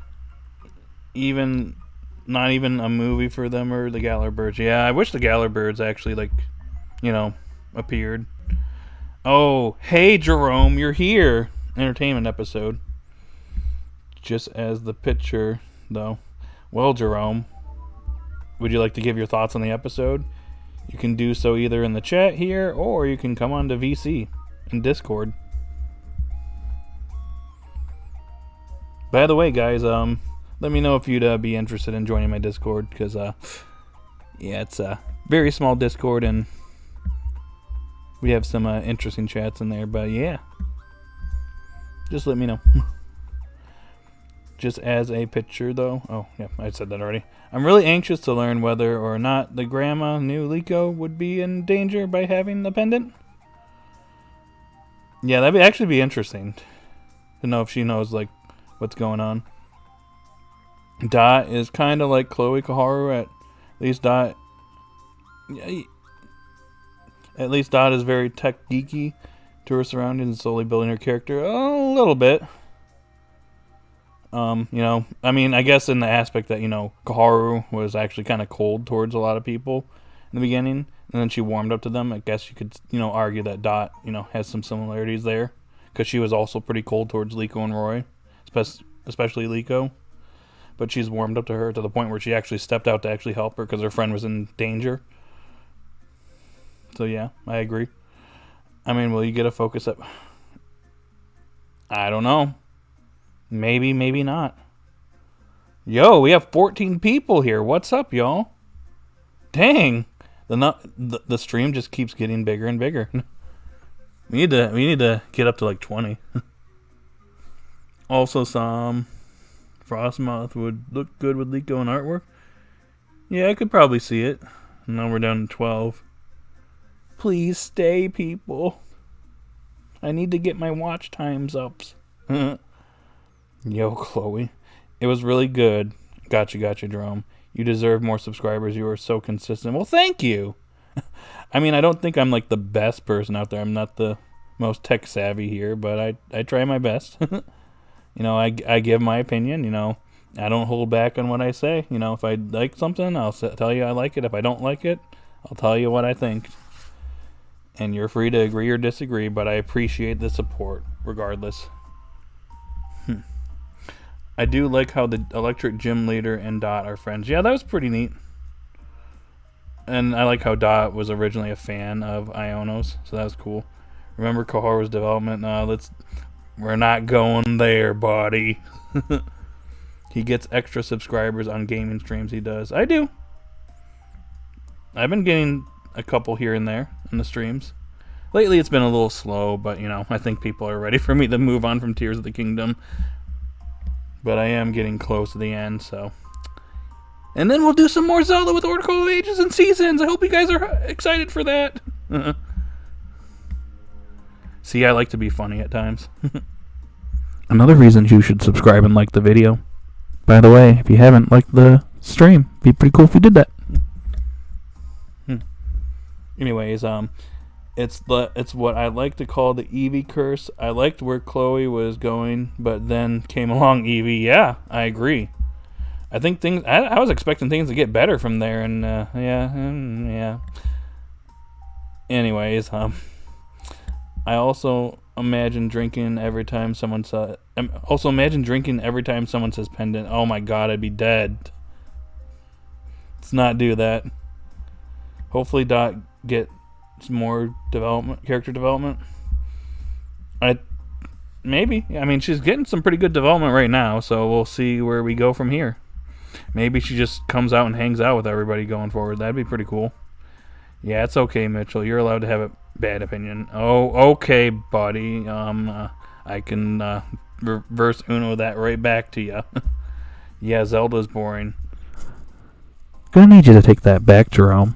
not even a movie for them or the Galar Birds. Yeah, I wish the Galar Birds actually, appeared. Oh, hey Jerome, you're here. Entertainment episode. Just as the picture, though. Well, Jerome, would you like to give your thoughts on the episode? You can do so either in the chat here, or you can come on to VC in Discord. By the way, guys, let me know if you'd be interested in joining my Discord, because, it's a very small Discord, and we have some interesting chats in there, but yeah. Just let me know. Just as a picture, though. Oh, yeah, I said that already. I'm really anxious to learn whether or not the grandma knew Liko would be in danger by having the pendant. Yeah, that'd actually be interesting to know if she knows, what's going on. Dot is kind of like Chloe Koharu, at least Dot. At least Dot is very tech geeky to her surroundings and slowly building her character a little bit. I guess in the aspect that, Koharu was actually kind of cold towards a lot of people in the beginning, and then she warmed up to them. I guess you could, argue that Dot, has some similarities there, because she was also pretty cold towards Liko and Roy, especially Liko. But she's warmed up to her to the point where she actually stepped out to actually help her because her friend was in danger. So yeah, I agree. I mean, will you get a focus up? I don't know. Maybe, maybe not. Yo, we have 14 people here. What's up, y'all? Dang. The stream just keeps getting bigger and bigger. We need to get up to 20. Also, some Frostmoth would look good with Liko and artwork. Yeah, I could probably see it. Now we're down to 12. Please stay, people. I need to get my watch times up. Yo, Chloe. It was really good. Gotcha, Jerome. You deserve more subscribers. You are so consistent. Well, thank you. I mean, I don't think I'm the best person out there. I'm not the most tech savvy here, but I try my best. I give my opinion. I don't hold back on what I say. If I like something, I'll tell you I like it. If I don't like it, I'll tell you what I think. And you're free to agree or disagree, but I appreciate the support regardless. I do like how the electric gym leader and Dot are friends. Yeah, that was pretty neat. And I like how Dot was originally a fan of Iono's, so that was cool. Remember Koharu's development? We're not going there, buddy. He gets extra subscribers on gaming streams, he does. I do. I've been getting a couple here and there in the streams. Lately it's been a little slow, but I think people are ready for me to move on from Tears of the Kingdom. But I am getting close to the end, so. And then we'll do some more Zelda with Oracle of Ages and Seasons. I hope you guys are excited for that. See, I like to be funny at times. Another reason you should subscribe and like the video. By the way, if you haven't liked the stream, it'd be pretty cool if you did that. Anyways, it's what I like to call the Eevee curse. I liked where Chloe was going, but then came along Eevee. Yeah, I agree. I think I was expecting things to get better from there, and yeah. Anyways, I also imagine drinking every time someone says. Imagine drinking every time someone says pendant. Oh my god, I'd be dead. Let's not do that. Hopefully, Dot get some more character development. Maybe. I mean, she's getting some pretty good development right now, so we'll see where we go from here. Maybe she just comes out and hangs out with everybody going forward. That'd be pretty cool. Yeah, it's okay, Mitchell. You're allowed to have a bad opinion. Oh, okay, buddy. I can reverse Uno that right back to you. Yeah, Zelda's boring. Gonna need you to take that back, Jerome.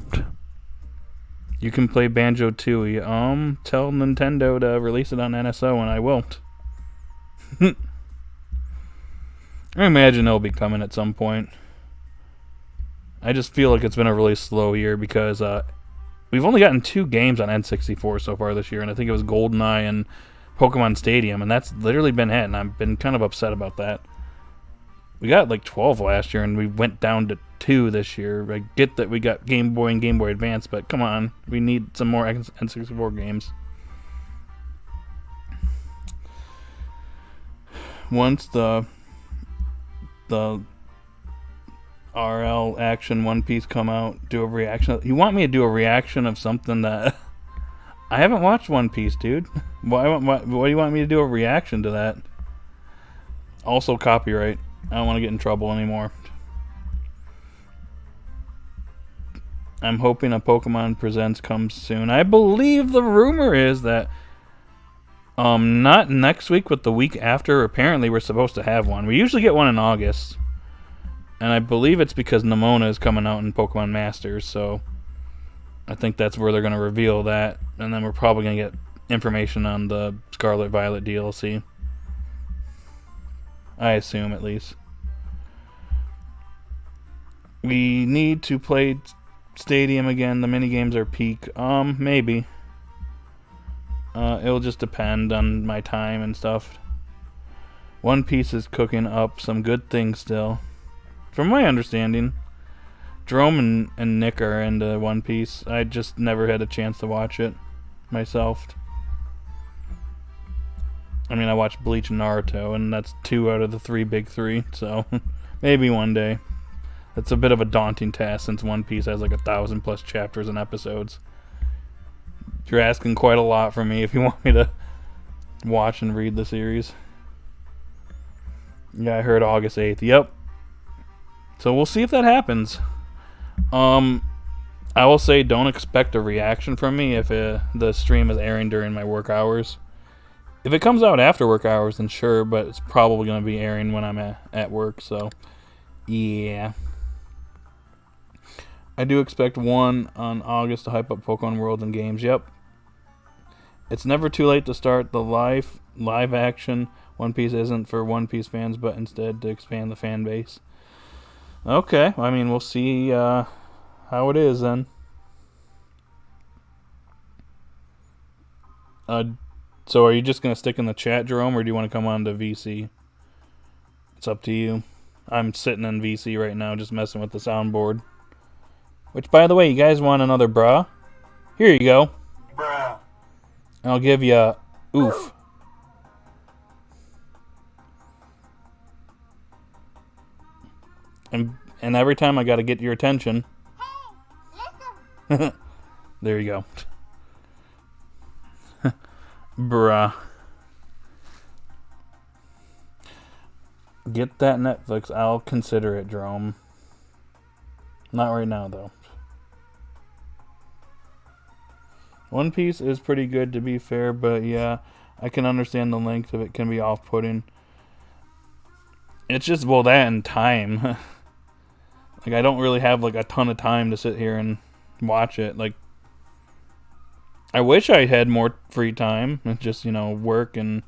You can play Banjo-Tooie. Tell Nintendo to release it on NSO, and I won't. I imagine it'll be coming at some point. I just feel like it's been a really slow year because we've only gotten 2 games on N64 so far this year, and I think it was GoldenEye and Pokemon Stadium, and that's literally been it, and I've been kind of upset about that. We got like 12 last year, and we went down to 2 this year. I get that we got Game Boy and Game Boy Advance, but come on, we need some more N64 games. Once the RL Action One Piece come out, do a reaction. You want me to do a reaction of something that I haven't watched One Piece, dude? Why do you want me to do a reaction to that? Also copyright. I don't want to get in trouble anymore. I'm hoping a Pokemon Presents comes soon. I believe the rumor is that not next week, but the week after. Apparently we're supposed to have one. We usually get one in August. And I believe it's because Nemona is coming out in Pokemon Masters, so I think that's where they're going to reveal that. And then we're probably going to get information on the Scarlet Violet DLC. I assume, at least. We need to play Stadium again. The minigames are peak. Maybe. It'll just depend on my time and stuff. One Piece is cooking up some good things still. From my understanding, Jerome and Nick are into One Piece. I just never had a chance to watch it myself. I mean, I watched Bleach and Naruto, and that's 2 out of the 3 big 3, so maybe one day. It's a bit of a daunting task since One Piece has like 1,000+ chapters and episodes. You're asking quite a lot from me if you want me to watch and read the series. Yeah, I heard August 8th. Yep. So we'll see if that happens. I will say don't expect a reaction from me if the stream is airing during my work hours. If it comes out after work hours, then sure, but it's probably going to be airing when I'm at work, so yeah. I do expect one on August to hype up Pokemon World and games. Yep. It's never too late to start the live action. One Piece isn't for One Piece fans, but instead to expand the fan base. Okay, I mean, we'll see how it is then. So are you just going to stick in the chat, Jerome, or do you want to come on to VC? It's up to you. I'm sitting in VC right now just messing with the soundboard. Which, by the way, you guys want another bra? Here you go. Bruh. And I'll give you a oof. And every time I got to get your attention. There you go. Bruh. Get that Netflix. I'll consider it, Jerome. Not right now, though. One Piece is pretty good, to be fair, but yeah, I can understand the length of it can be off-putting. It's just, well, that and time. Like, I don't really have, like, a ton of time to sit here and watch it. Like, I wish I had more free time. It's just, work and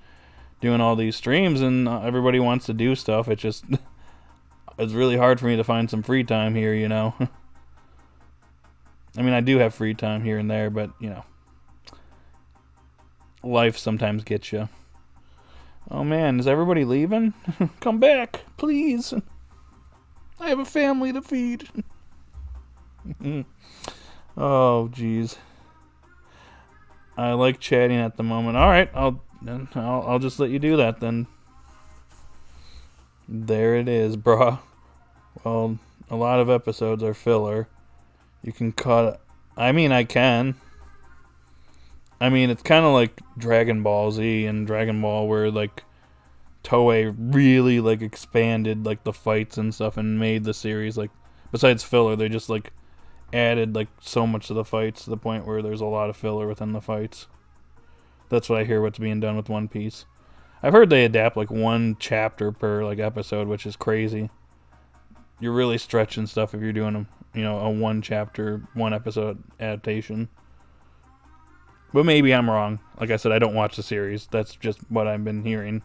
doing all these streams, and everybody wants to do stuff. It's just, it's really hard for me to find some free time here, I mean, I do have free time here and there, but, life sometimes gets you. Oh, man, is everybody leaving? Come back, please. I have a family to feed. Oh, jeez. I like chatting at the moment. All right, I'll just let you do that then. There it is, brah. Well, a lot of episodes are filler. You can cut I mean, I can. I mean, it's kind of like Dragon Ball Z and Dragon Ball, where like Toei really like expanded like the fights and stuff and made the series like, besides filler, they just like added like so much to the fights to the point where there's a lot of filler within the fights. That's what I hear what's being done with One Piece. I've heard they adapt like one chapter per like episode, which is crazy. You're really stretching stuff if you're doing a one chapter, one episode adaptation. But maybe I'm wrong. Like I said, I don't watch the series. That's just what I've been hearing.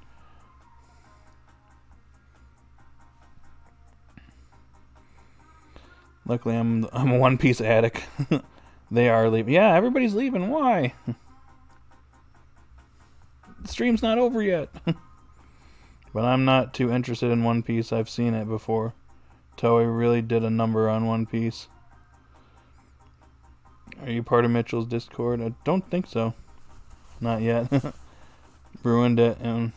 Luckily, I'm a One Piece addict. They are leaving. Yeah, everybody's leaving. Why? The stream's not over yet. But I'm not too interested in One Piece. I've seen it before. Toei really did a number on One Piece. Are you part of Mitchell's Discord? I don't think so. Not yet. Ruined it and...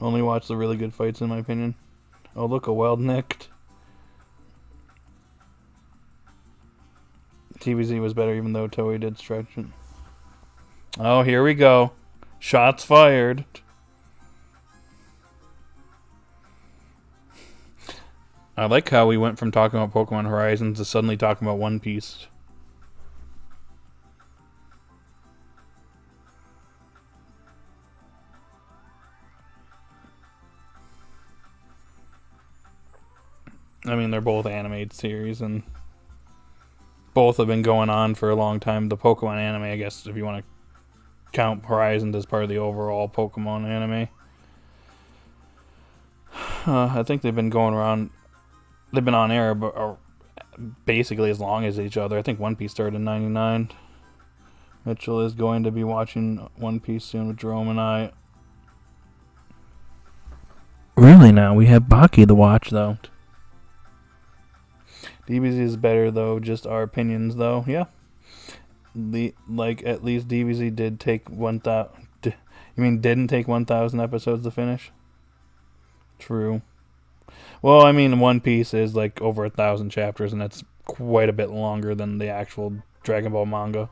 Only watch the really good fights, in my opinion. Oh, look, a wild-nicked. TVZ was better, even though Toei did stretch it. Oh, here we go. Shots fired. I like how we went from talking about Pokemon Horizons to suddenly talking about One Piece. I mean, they're both animated series, and both have been going on for a long time. The Pokemon anime, I guess, if you want to count Horizons as part of the overall Pokemon anime. I think they've been going around... They've been on air but basically as long as each other. I think One Piece started in 99. Mitchell is going to be watching One Piece soon with Jerome and I. Really now? We have Baki to watch, though. DBZ is better, though. Just our opinions, though. Yeah. At least DBZ did take 1,000... You mean didn't take 1,000 episodes to finish? True. Well, I mean, One Piece is like over 1,000 chapters, and that's quite a bit longer than the actual Dragon Ball manga.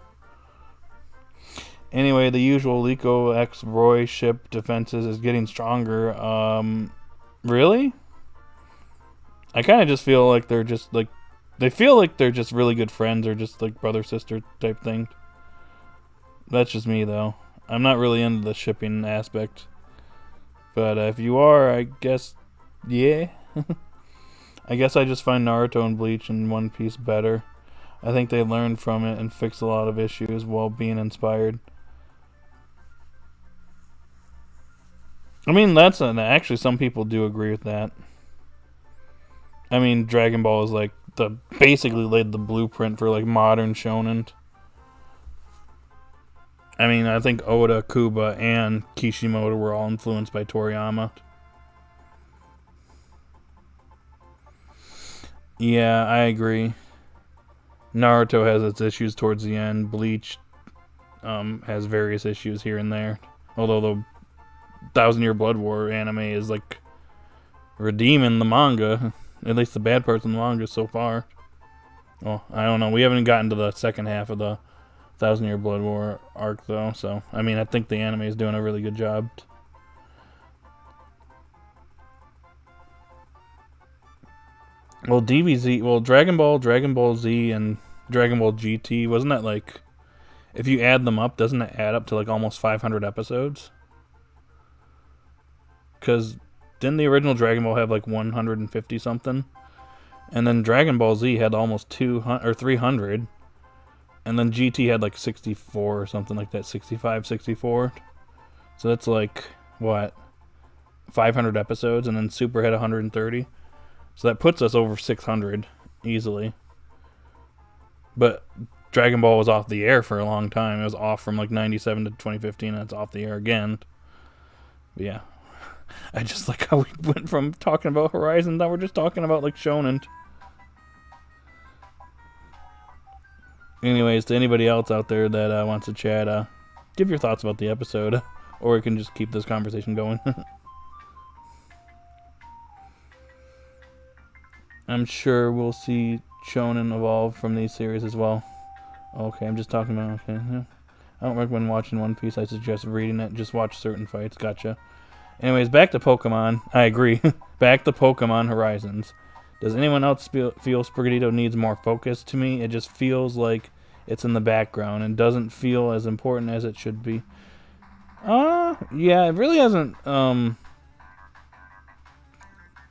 Anyway, the usual Liko X Roy ship defenses is getting stronger. Really? I kind of just feel like they're just like... They feel like they're just really good friends or just like brother-sister type thing. That's just me, though. I'm not really into the shipping aspect. But if you are, I guess... Yeah. I guess I just find Naruto and Bleach and One Piece better. I think they learned from it and fixed a lot of issues while being inspired. I mean, actually some people do agree with that. I mean, Dragon Ball is like basically laid the blueprint for like modern shonen. I mean, I think Oda, Kuba, and Kishimoto were all influenced by Toriyama. Yeah, I agree. Naruto has its issues towards the end. Bleach has various issues here and there. Although the 1,000-Year Blood War anime is like redeeming the manga. At least the bad parts in the manga so far. Well, I don't know. We haven't gotten to the second half of the 1,000-Year Blood War arc, though. So, I mean, I think the anime is doing a really good job. Well, Dragon Ball Z, and Dragon Ball GT, wasn't that like... If you add them up, doesn't it add up to like almost 500 episodes? Because didn't the original Dragon Ball have like 150 something? And then Dragon Ball Z had almost 200 or 300. And then GT had like 64 or something like that, 65, 64. So that's like, what, 500 episodes, and then Super had 130. So that puts us over 600 easily. But Dragon Ball was off the air for a long time. It was off from like 97 to 2015, and it's off the air again. But yeah. I just like how we went from talking about Horizon, now we're just talking about like shonen. Anyways, to anybody else out there that wants to chat, give your thoughts about the episode, or we can just keep this conversation going. I'm sure we'll see shonen evolve from these series as well. Okay, I'm just talking about, okay. Yeah. I don't recommend watching One Piece. I suggest reading it. Just watch certain fights. Gotcha. Anyways, back to Pokemon. I agree. Back to Pokemon Horizons. Does anyone else feel Sprigatito needs more focus? To me, it just feels like it's in the background and doesn't feel as important as it should be. Yeah, it really hasn't,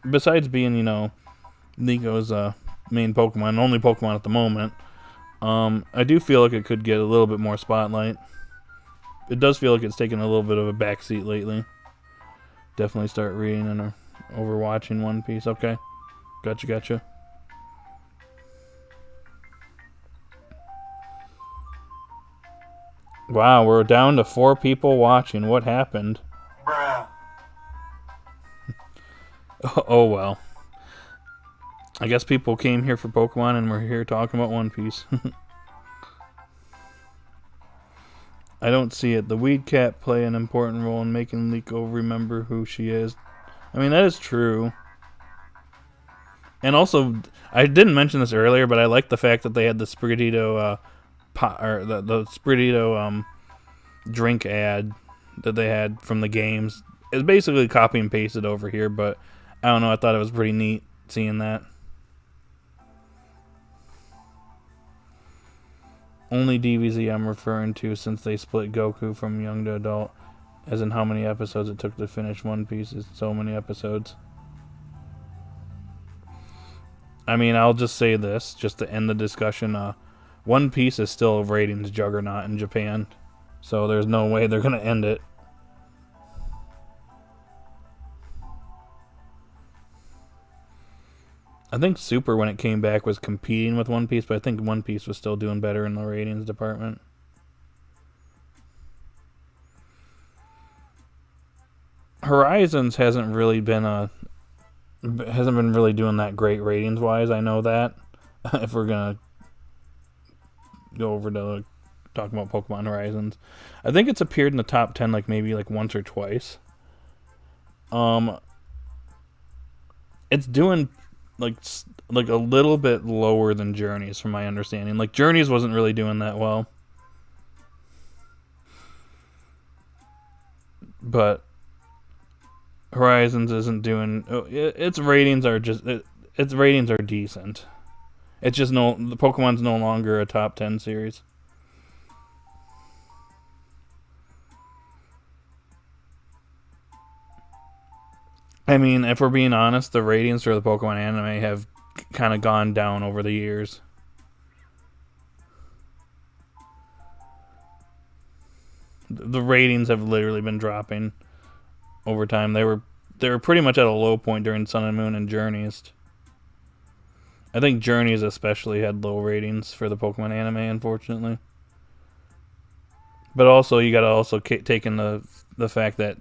besides being, you know, Nico's main Pokemon, only Pokemon at the moment, I do feel like it could get a little bit more spotlight. It does feel like it's taken a little bit of a backseat lately. Definitely start reading and overwatching One Piece. Okay. Gotcha. Wow, we're down to 4 people watching. What happened? Bruh. Oh well. I guess people came here for Pokemon and we're here talking about One Piece. I don't see it. The Weed Cat play an important role in making Liko remember who she is. I mean, that is true. And also, I didn't mention this earlier, but I like the fact that they had the Sprigatito the Sprigatito drink ad that they had from the games. It's basically copy and pasted over here, but I don't know, I thought it was pretty neat seeing that. Only DBZ I'm referring to, since they split Goku from young to adult, as in how many episodes it took to finish One Piece. Is so many episodes. I mean, I'll just say this, just to end the discussion. One Piece is still a ratings juggernaut in Japan, so there's no way they're going to end it. I think Super, when it came back, was competing with One Piece, but I think One Piece was still doing better in the ratings department. Horizons hasn't really been really doing that great ratings wise. I know that. If we're gonna go over to talk about Pokemon Horizons, I think it's appeared in the top 10 maybe once or twice. It's doing like a little bit lower than Journeys, from my understanding. Journeys wasn't really doing that well, but Horizons isn't doing. Its ratings are decent. It's just the Pokemon's no longer a top 10 series. I mean, if we're being honest, the ratings for the Pokemon anime have kind of gone down over the years. The ratings have literally been dropping over time. They were pretty much at a low point during Sun and Moon and Journeys. I think Journeys especially had low ratings for the Pokemon anime, unfortunately. But also, you got to also take in the fact that,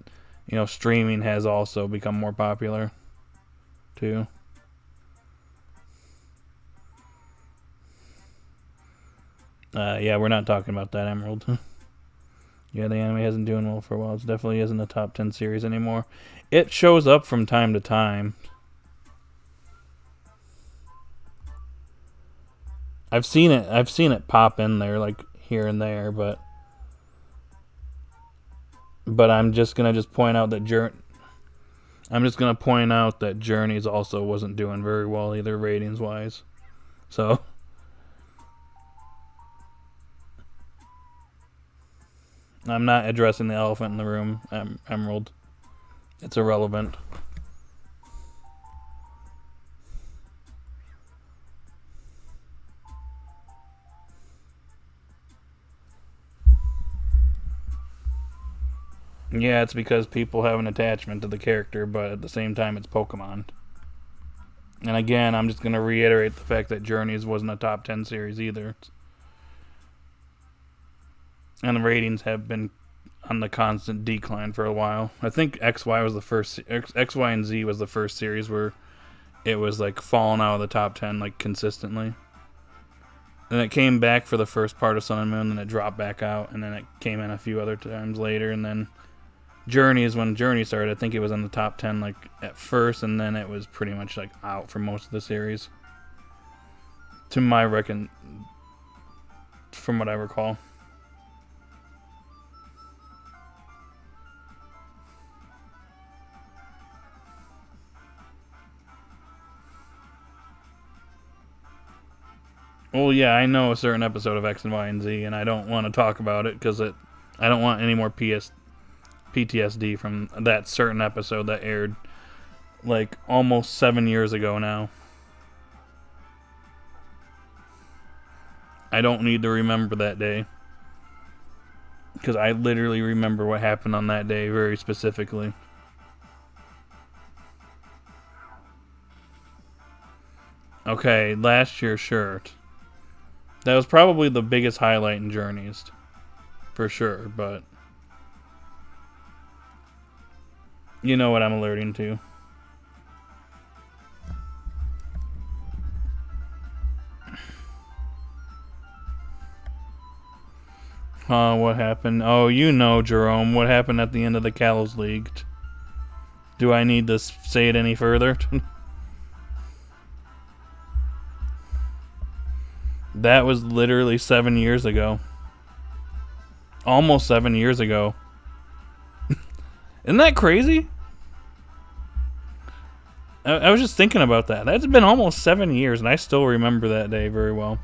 streaming has also become more popular, too. Yeah, we're not talking about that, Emerald. Yeah, the anime hasn't doing well for a while. It definitely isn't a top 10 series anymore. It shows up from time to time. I've seen it pop in there, here and there, but I'm just gonna point out that Journeys also wasn't doing very well either, ratings wise. So I'm not addressing the elephant in the room, Emerald. It's irrelevant. Yeah, it's because people have an attachment to the character, but at the same time, it's Pokemon. And again, I'm just going to reiterate the fact that Journeys wasn't a top 10 series either. And the ratings have been on the constant decline for a while. I think XY and Z was the first series where it was falling out of the top 10 consistently. Then it came back for the first part of Sun and Moon, then it dropped back out, and then it came in a few other times later, and then Journey is when Journey started. I think it was in the top 10 like at first, and then it was pretty much like out for most of the series. To my from what I recall. Well, yeah, I know a certain episode of X and Y and Z, and I don't want to talk about it because I don't want any more PTSD from that certain episode that aired like almost 7 years ago now. I don't need to remember that day because I literally remember what happened on that day very specifically. Okay, last year's shirt. That was probably the biggest highlight in Journeys. For sure, but you know what I'm alerting to. What happened? Oh, you know, Jerome, what happened at the end of the Kalos League? Do I need to say it any further? That was literally 7 years ago. Almost 7 years ago. Isn't that crazy? I was just thinking about that. That's been almost 7 years, and I still remember that day very well.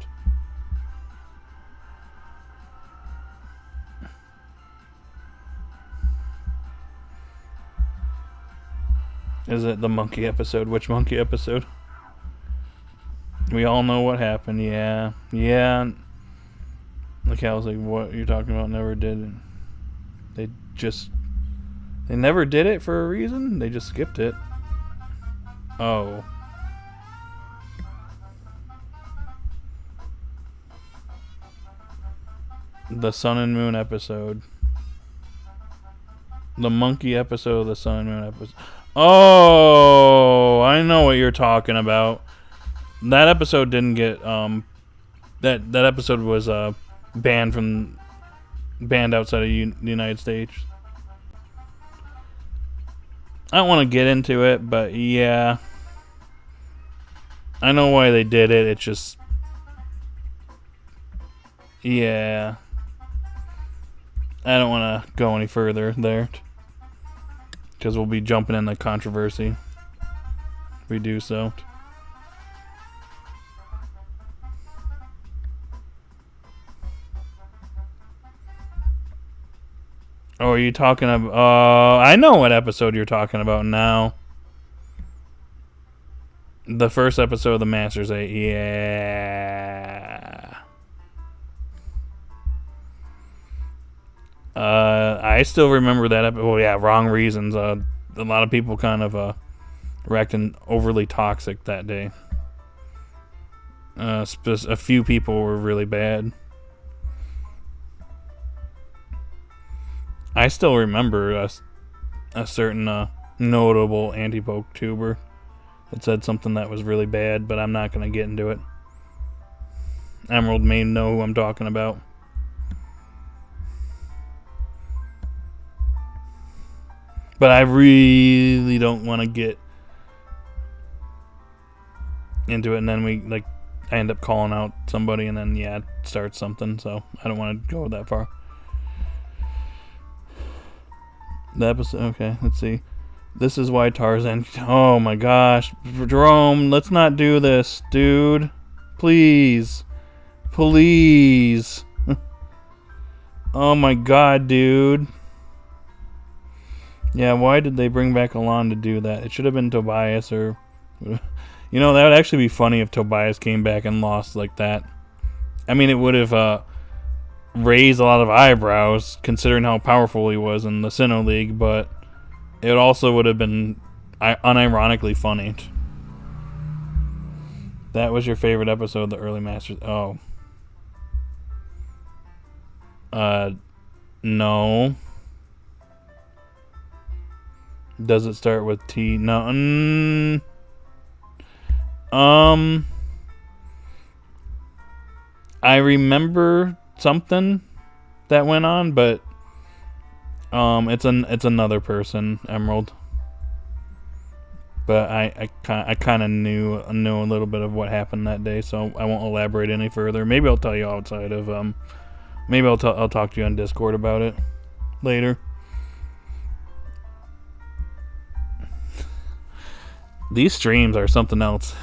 Is it the monkey episode? Which monkey episode? We all know what happened. Yeah. Like I was like, what you're talking about never did. They never did it for a reason? They just skipped it. Oh. The Sun and Moon episode. The monkey episode of the Sun and Moon episode. Oh, I know what you're talking about. That episode didn't get that episode was banned outside of the United States. I don't want to get into it, but yeah, I know why they did it. It's just, yeah, I don't want to go any further there because we'll be jumping in the controversy if we do so. Oh, are you talking about... I know what episode you're talking about now. The first episode of the Masters 8. Yeah. I still remember that episode. Well, yeah, wrong reasons. A lot of people kind of reacting overly toxic that day. A few people were really bad. I still remember a certain notable anipoke tuber that said something that was really bad, but I'm not going to get into it. Emerald may know who I'm talking about. But I really don't want to get into it, and then I end up calling out somebody, and then it starts something, so I don't want to go that far. The episode, okay, let's see. This is why Tarzan... Oh my gosh. Jerome, let's not do this, dude. Please. Please. Oh my god, dude. Yeah, why did they bring back Alon to do that? It should have been Tobias or... You know, that would actually be funny if Tobias came back and lost like that. I mean, it would have... raised a lot of eyebrows considering how powerful he was in the Sinnoh League, but it also would have been unironically funny. That was your favorite episode of the early Masters? Oh. No. Does it start with T? No. I remember something that went on, but It's another person, Emerald. But I kind of knew a little bit of what happened that day, so I won't elaborate any further. Maybe I'll tell you outside of maybe I'll talk to you on Discord about it later. These streams are something else.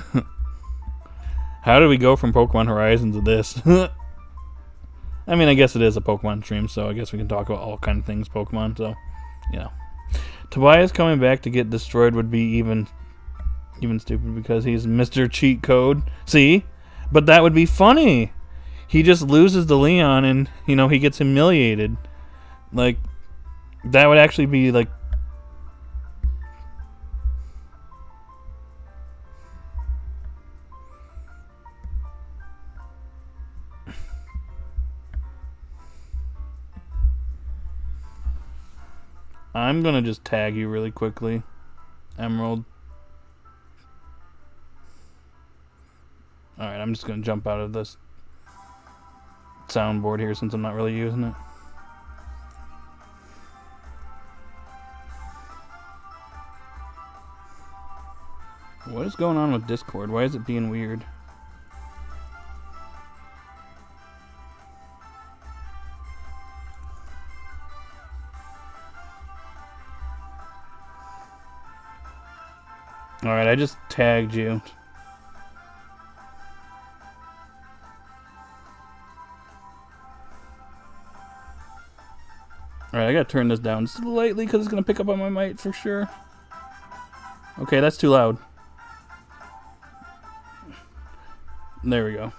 How did we go from Pokemon Horizon to this? I mean, I guess it is a Pokemon stream, so I guess we can talk about all kind of things Pokemon. So, you know. Tobias coming back to get destroyed would be even stupid because he's Mr. Cheat Code. See? But that would be funny. He just loses to Leon and, you know, he gets humiliated. Like, that would actually be, like... I'm gonna just tag you really quickly, Emerald. Alright, I'm just gonna jump out of this soundboard here since I'm not really using it. What is going on with Discord? Why is it being weird? Alright, I just tagged you. Alright, I gotta turn this down slightly because it's gonna pick up on my mic for sure. Okay, that's too loud. There we go.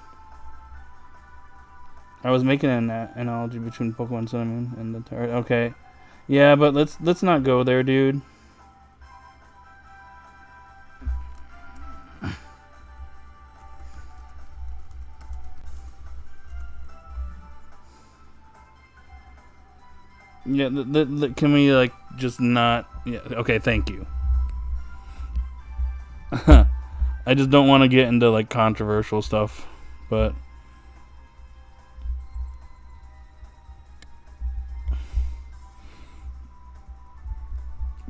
I was making an analogy between Pokemon Sun and Moon and the turret. Okay. Yeah, but let's not go there, dude. Yeah, can we, like, just not... Yeah, okay, thank you. I just don't want to get into, like, controversial stuff, but...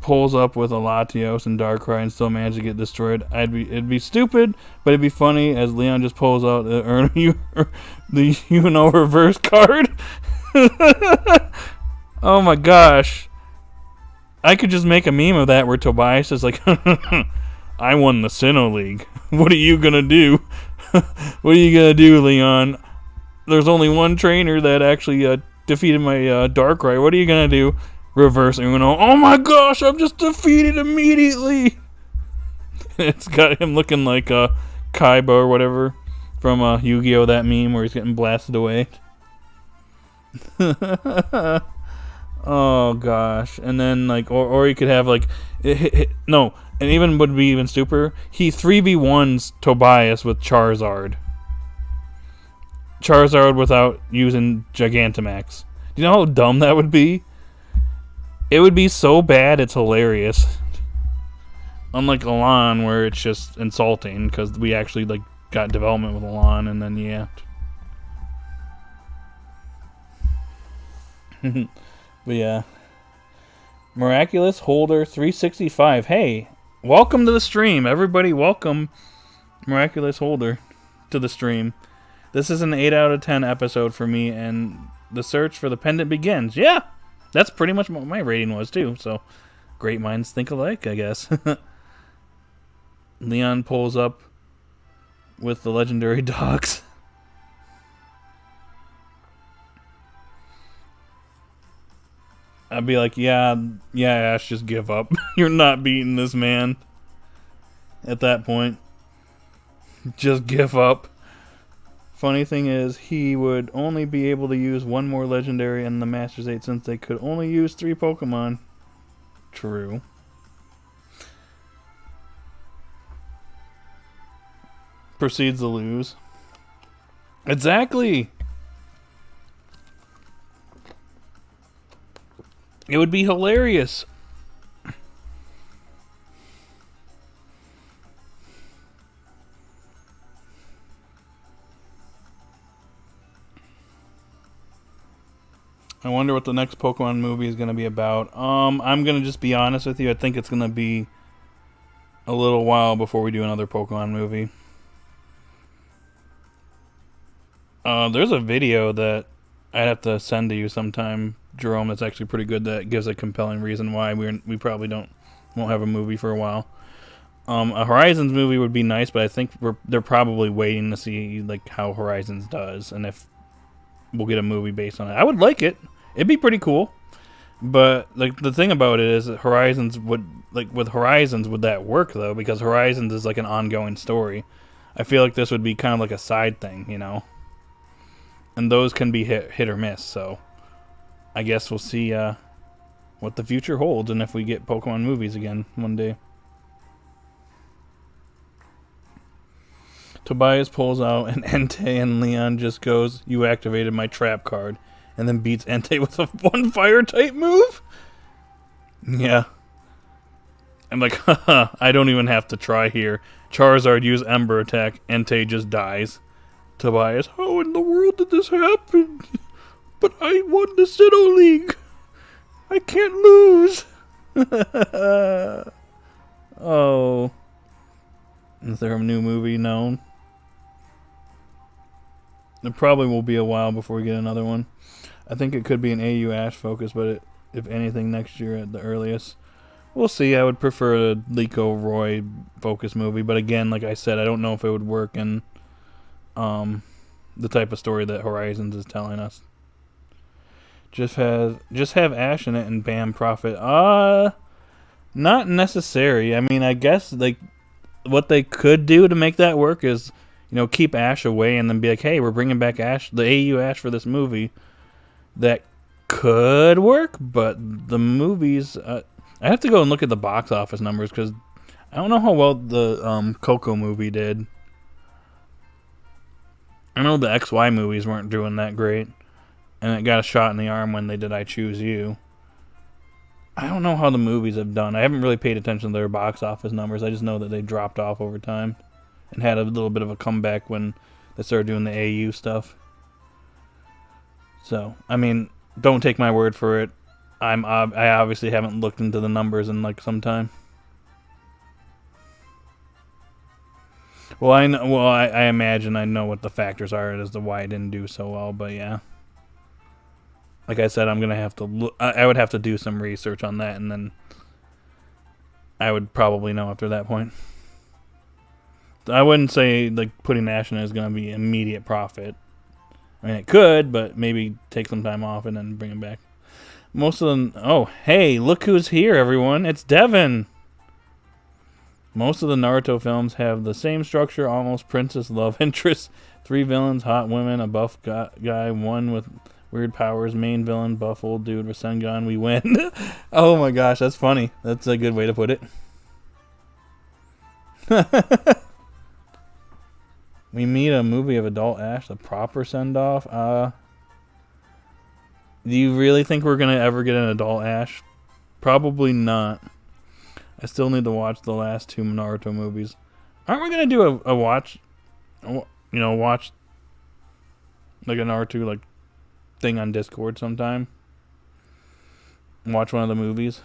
Pulls up with a Latios and Darkrai and still manage to get destroyed. It'd be stupid, but it'd be funny as Leon just pulls out the Iono reverse card. Oh my gosh. I could just make a meme of that where Tobias is like, I won the Sinnoh League. What are you gonna do? What are you gonna do, Leon? There's only one trainer that actually defeated my Darkrai. What are you gonna do? Reverse Iono. Oh my gosh, I'm just defeated immediately. It's got him looking like Kaiba or whatever from Yu-Gi-Oh! That meme where he's getting blasted away. Oh gosh, and then like, or you could have like, no, and even would be even stupider. He 3v1s Tobias with Charizard. Charizard without using Gigantamax. Do you know how dumb that would be? It would be so bad, it's hilarious. Unlike Elan, where it's just insulting because we actually like got development with Elan, and then yeah. But yeah. Miraculous Holder 365. Hey, welcome to the stream. Everybody, welcome Miraculous Holder to the stream. This is an 8 out of 10 episode for me, and the search for the pendant begins. Yeah, that's pretty much what my rating was, too. So, great minds think alike, I guess. Leon pulls up with the legendary dogs. I'd be like, yeah, Ash, just give up. You're not beating this man. At that point. Just give up. Funny thing is, he would only be able to use one more legendary in the Masters 8 since they could only use 3 Pokemon. True. Proceeds to lose. Exactly! It would be hilarious. I wonder what the next Pokemon movie is going to be about. I'm going to just be honest with you. I think it's going to be a little while before we do another Pokemon movie. There's a video that I'd have to send to you sometime, Jerome, that's actually pretty good, that gives a compelling reason why we probably won't have a movie for a while. A Horizons movie would be nice, but I think they're probably waiting to see like how Horizons does and if we'll get a movie based on it. I would like it. It'd be pretty cool. But like the thing about it is that Horizons would, like with Horizons, would that work though? Because Horizons is like an ongoing story. I feel like this would be kind of like a side thing, you know. And those can be hit or miss. So I guess we'll see what the future holds and if we get Pokemon movies again one day. Tobias pulls out an Entei and Leon just goes, "You activated my trap card," and then beats Entei with a one fire type move? Yeah. I'm like, haha, I don't even have to try here. Charizard used Ember attack, Entei just dies. Tobias, how in the world did this happen? But I won the Sinnoh League. I can't lose. Oh. Is there a new movie known? It probably will be a while before we get another one. I think it could be an AU Ash focus, but if anything, next year at the earliest. We'll see. I would prefer a Liko Roy focus movie, but again, like I said, I don't know if it would work in the type of story that Horizons is telling us. Just have Ash in it and bam, profit. Not necessary. I mean, I guess like what they could do to make that work is, you know, keep Ash away and then be like, hey, we're bringing back Ash, the AU Ash for this movie. That could work, but the movies, I have to go and look at the box office numbers because I don't know how well the Coco movie did. I know the XY movies weren't doing that great, and it got a shot in the arm when they did I Choose You. I don't know how the movies have done. I haven't really paid attention to their box office numbers. I just know that they dropped off over time and had a little bit of a comeback when they started doing the AU stuff. So, I mean, don't take my word for it. I obviously haven't looked into the numbers in like some time. Well, I imagine I know what the factors are as to why it didn't do so well, but yeah. Like I said, I'm gonna have to look. I would have to do some research on that, and then I would probably know after that point. I wouldn't say like putting Ash in is gonna be immediate profit. I mean, it could, but maybe take some time off and then bring him back. Most of them. Oh, hey, look who's here, everyone! It's Devin. Most of the Naruto films have the same structure, almost princess love interest. 3 villains, hot women, a buff guy, one with weird powers, main villain, buff old dude, Rasengan, we win. Oh my gosh, that's funny. That's a good way to put it. We meet a movie of adult Ash, the proper send-off. Do you really think we're going to ever get an adult Ash? Probably not. I still need to watch the last 2 Naruto movies. Aren't we going to do a watch, watch like a Naruto like thing on Discord sometime? Watch one of the movies.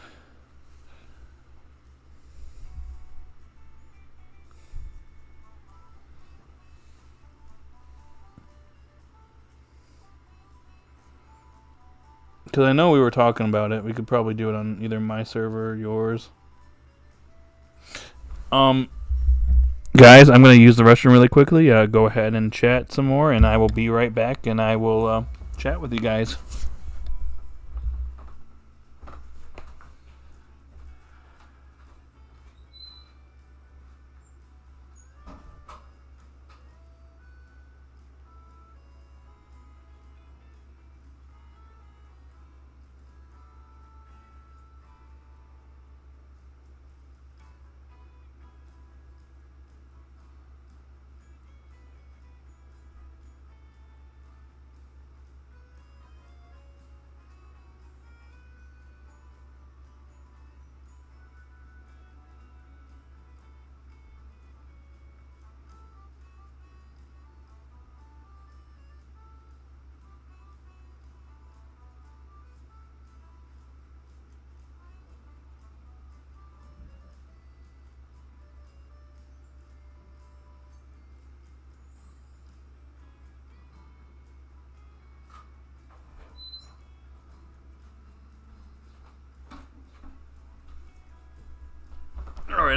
Because I know we were talking about it. We could probably do it on either my server or yours. Guys, I'm going to use the restroom really quickly. Go ahead and chat some more, and I will be right back, and I will chat with you guys.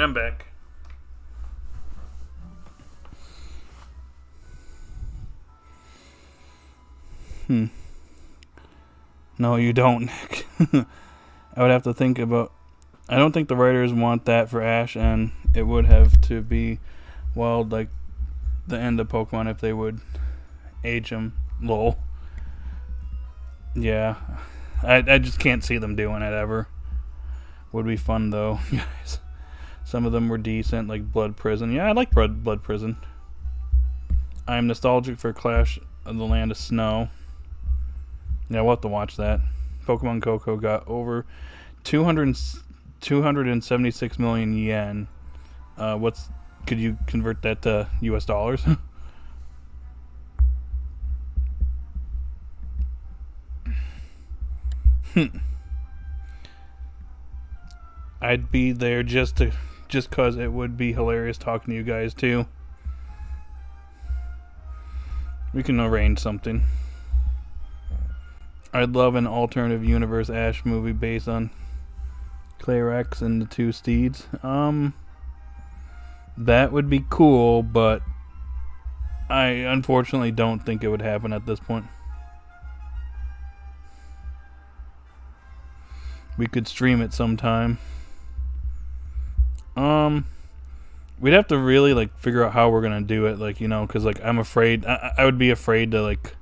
Alright, I'm back. No, you don't, Nick. I would have to think about... I don't think the writers want that for Ash, and it would have to be, well, like the end of Pokemon if they would age him. Lol. Yeah. I just can't see them doing it ever. Would be fun, though, guys. Some of them were decent, like Blood Prison. Yeah, I like Blood Prison. I am nostalgic for Clash of the Land of Snow. Yeah, we'll have to watch that. Pokemon Coco got over 276 million yen. Could you convert that to US dollars? I'd be there just cause it would be hilarious talking to you guys too. We can arrange something. I'd love an alternative universe Ash movie based on Clarex and the two Steeds. That would be cool, but I unfortunately don't think it would happen at this point. We could stream it sometime. We'd have to really like figure out how we're gonna do it, like, you know, because like I'm afraid I would be afraid to like.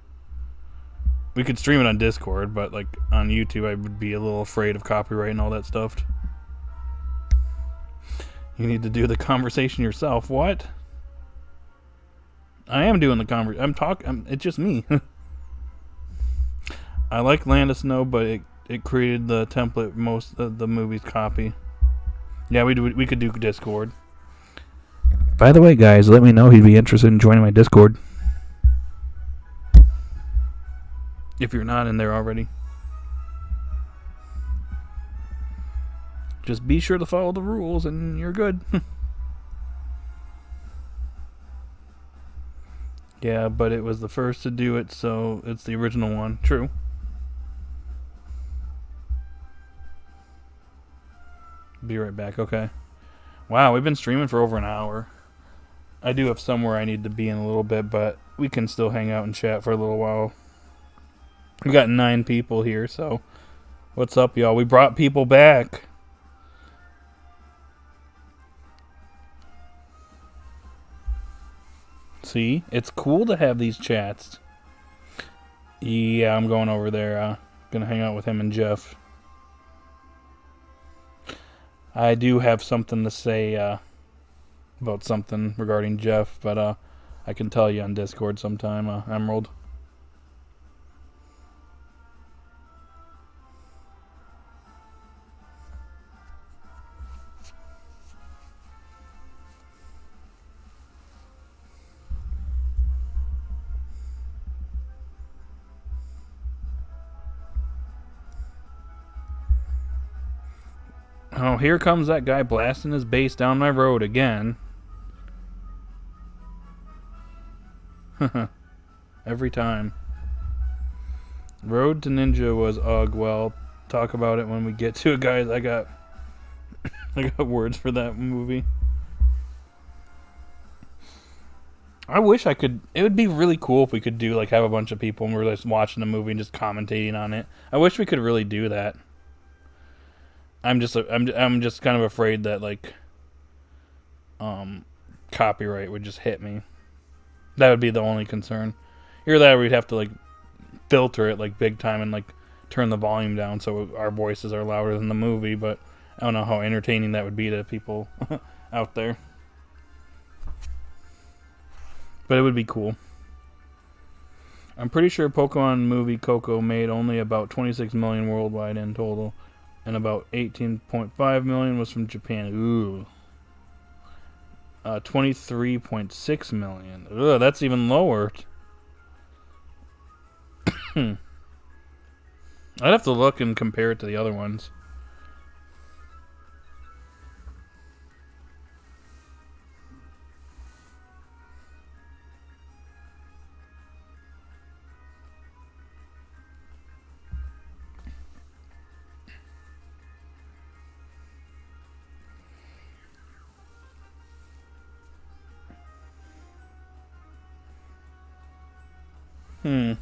We could stream it on Discord, but like on YouTube, I would be a little afraid of copyright and all that stuff. You need to do the conversation yourself. What? I am doing the conversation. I'm talking. It's just me. I like Land of Snow, but it created the template most of the movie's copy. Yeah, we could do Discord. By the way, guys, let me know if you'd be interested in joining my Discord. If you're not in there already. Just be sure to follow the rules and you're good. Yeah, but it was the first to do it, so it's the original one. True. Be right back, okay. Wow, we've been streaming for over an hour. I do have somewhere I need to be in a little bit, but we can still hang out and chat for a little while. We got 9 people here, so what's up, y'all? We brought people back. See? It's cool to have these chats. Yeah, I'm going over there. Gonna hang out with him and Jeff. I do have something to say about something regarding Jeff, but I can tell you on Discord sometime, Emerald. Oh, here comes that guy blasting his bass down my road again. Every time. Road to Ninja was ugh. Well, talk about it when we get to it, guys. I got words for that movie. I wish I could. It would be really cool if we could do like have a bunch of people and we're just watching the movie and just commentating on it. I wish we could really do that. I'm just kind of afraid that like copyright would just hit me. That would be the only concern. Either that or we'd have to like filter it like big time and like turn the volume down so our voices are louder than the movie, but I don't know how entertaining that would be to people out there. But it would be cool. I'm pretty sure Pokemon movie Coco made only about 26 million worldwide in total. And about 18.5 million was from Japan. Ooh. 23.6 million. Ugh, that's even lower. I'd have to look and compare it to the other ones. We'd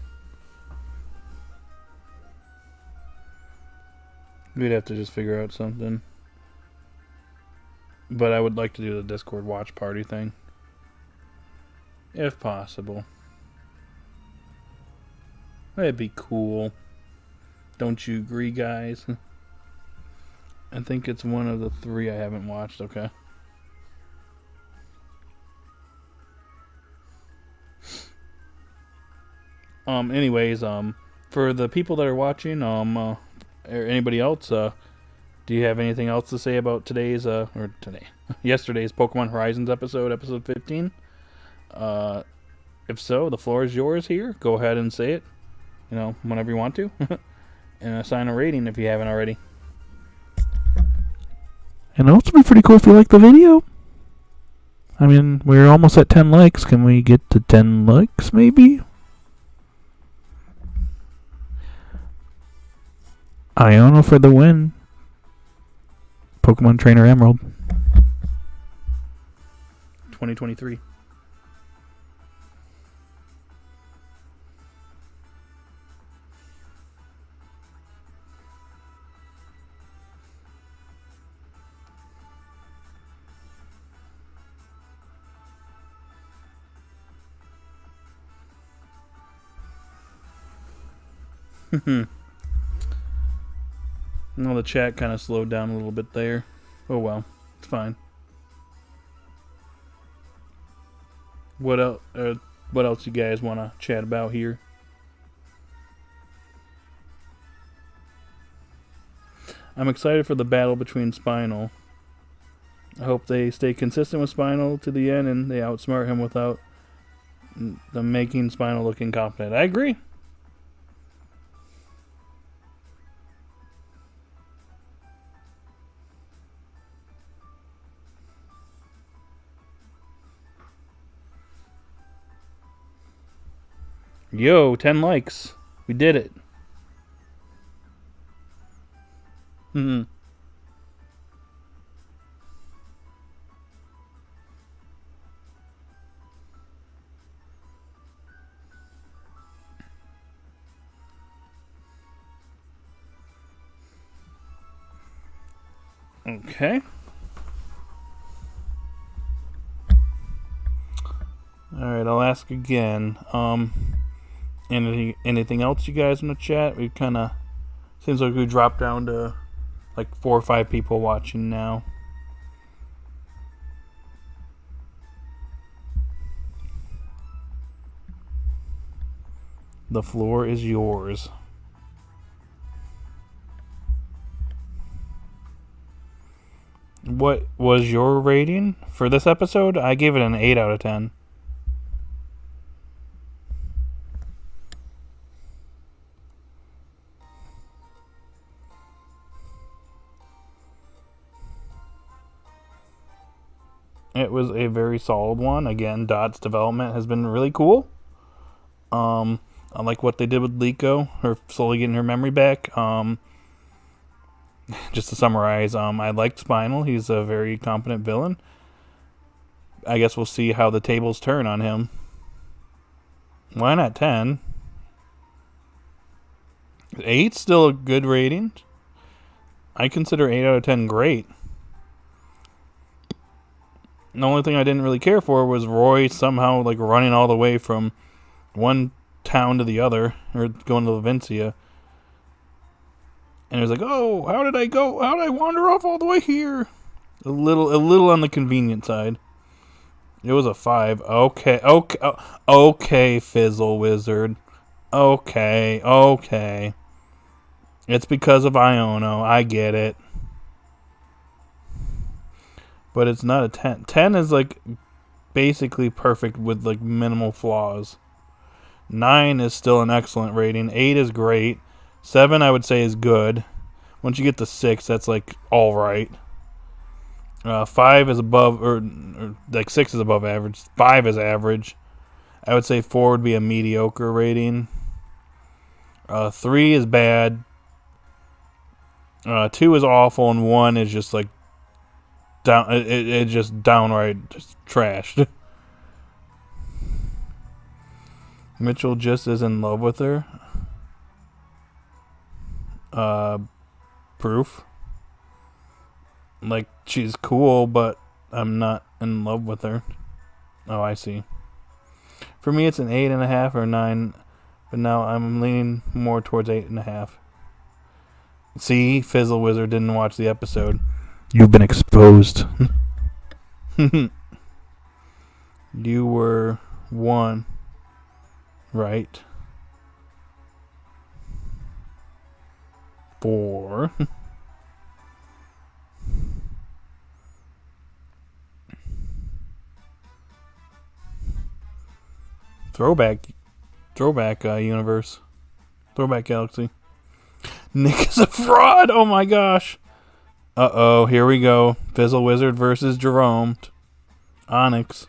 have to just figure out something. But I would like to do the Discord watch party thing. If possible. That'd be cool. Don't you agree, guys? I think it's one of the 3 I haven't watched, okay. Anyways, for the people that are watching, or anybody else, do you have anything else to say about yesterday's Pokemon Horizons episode 15? If so, the floor is yours here. Go ahead and say it, whenever you want to. And assign a rating if you haven't already. And it'll also be pretty cool if you like the video. I mean, we're almost at 10 likes. Can we get to 10 likes, maybe? Iono for the win. Pokemon Trainer Emerald. 2023. Well, the chat kind of slowed down a little bit there. Oh well, it's fine. What else? What else you guys want to chat about here? I'm excited for the battle between Spinal. I hope they stay consistent with Spinal to the end and they outsmart him without them making Spinal look incompetent. I agree. Yo, 10 likes. We did it. Okay. Alright, I'll ask again. Anything else you guys want to chat? We kind of seems like we dropped down to like 4 or 5 people watching now. The floor is yours. What was your rating for this episode? I gave it an 8 out of 10. It was a very solid one. Again, Dot's development has been really cool. I like what they did with Liko, her slowly getting her memory back. Just to summarize, I liked Spinal. He's a very competent villain. I guess we'll see how the tables turn on him. Why not 10? 8's still a good rating. I consider 8 out of 10 great. The only thing I didn't really care for was Roy somehow like running all the way from one town to the other, or going to Levincia. And it was like, oh, how did I go? How did I wander off all the way here? A little on the convenient side. It was a 5. Okay, Fizzle Wizard. Okay. It's because of Iono. I get it. But it's not a 10. 10 is like basically perfect with like minimal flaws. 9 is still an excellent rating. 8 is great. 7 I would say is good. Once you get to 6, that's like all right. 5 is above, or like 6 is above average. 5 is average. I would say 4 would be a mediocre rating. 3 is bad. 2 is awful, and 1 is just like it just downright just trashed. Mitchell just is in love with her. Proof. Like, she's cool, but I'm not in love with her. Oh, I see. For me, it's an 8.5 or 9, but now I'm leaning more towards 8.5. See, Fizzle Wizard didn't watch the episode. You've been exposed. You were 1, right? 4. Throwback universe. Throwback galaxy. Nick is a fraud! Oh my gosh! Uh-oh, here we go. Fizzle Wizard versus Jerome. Onyx.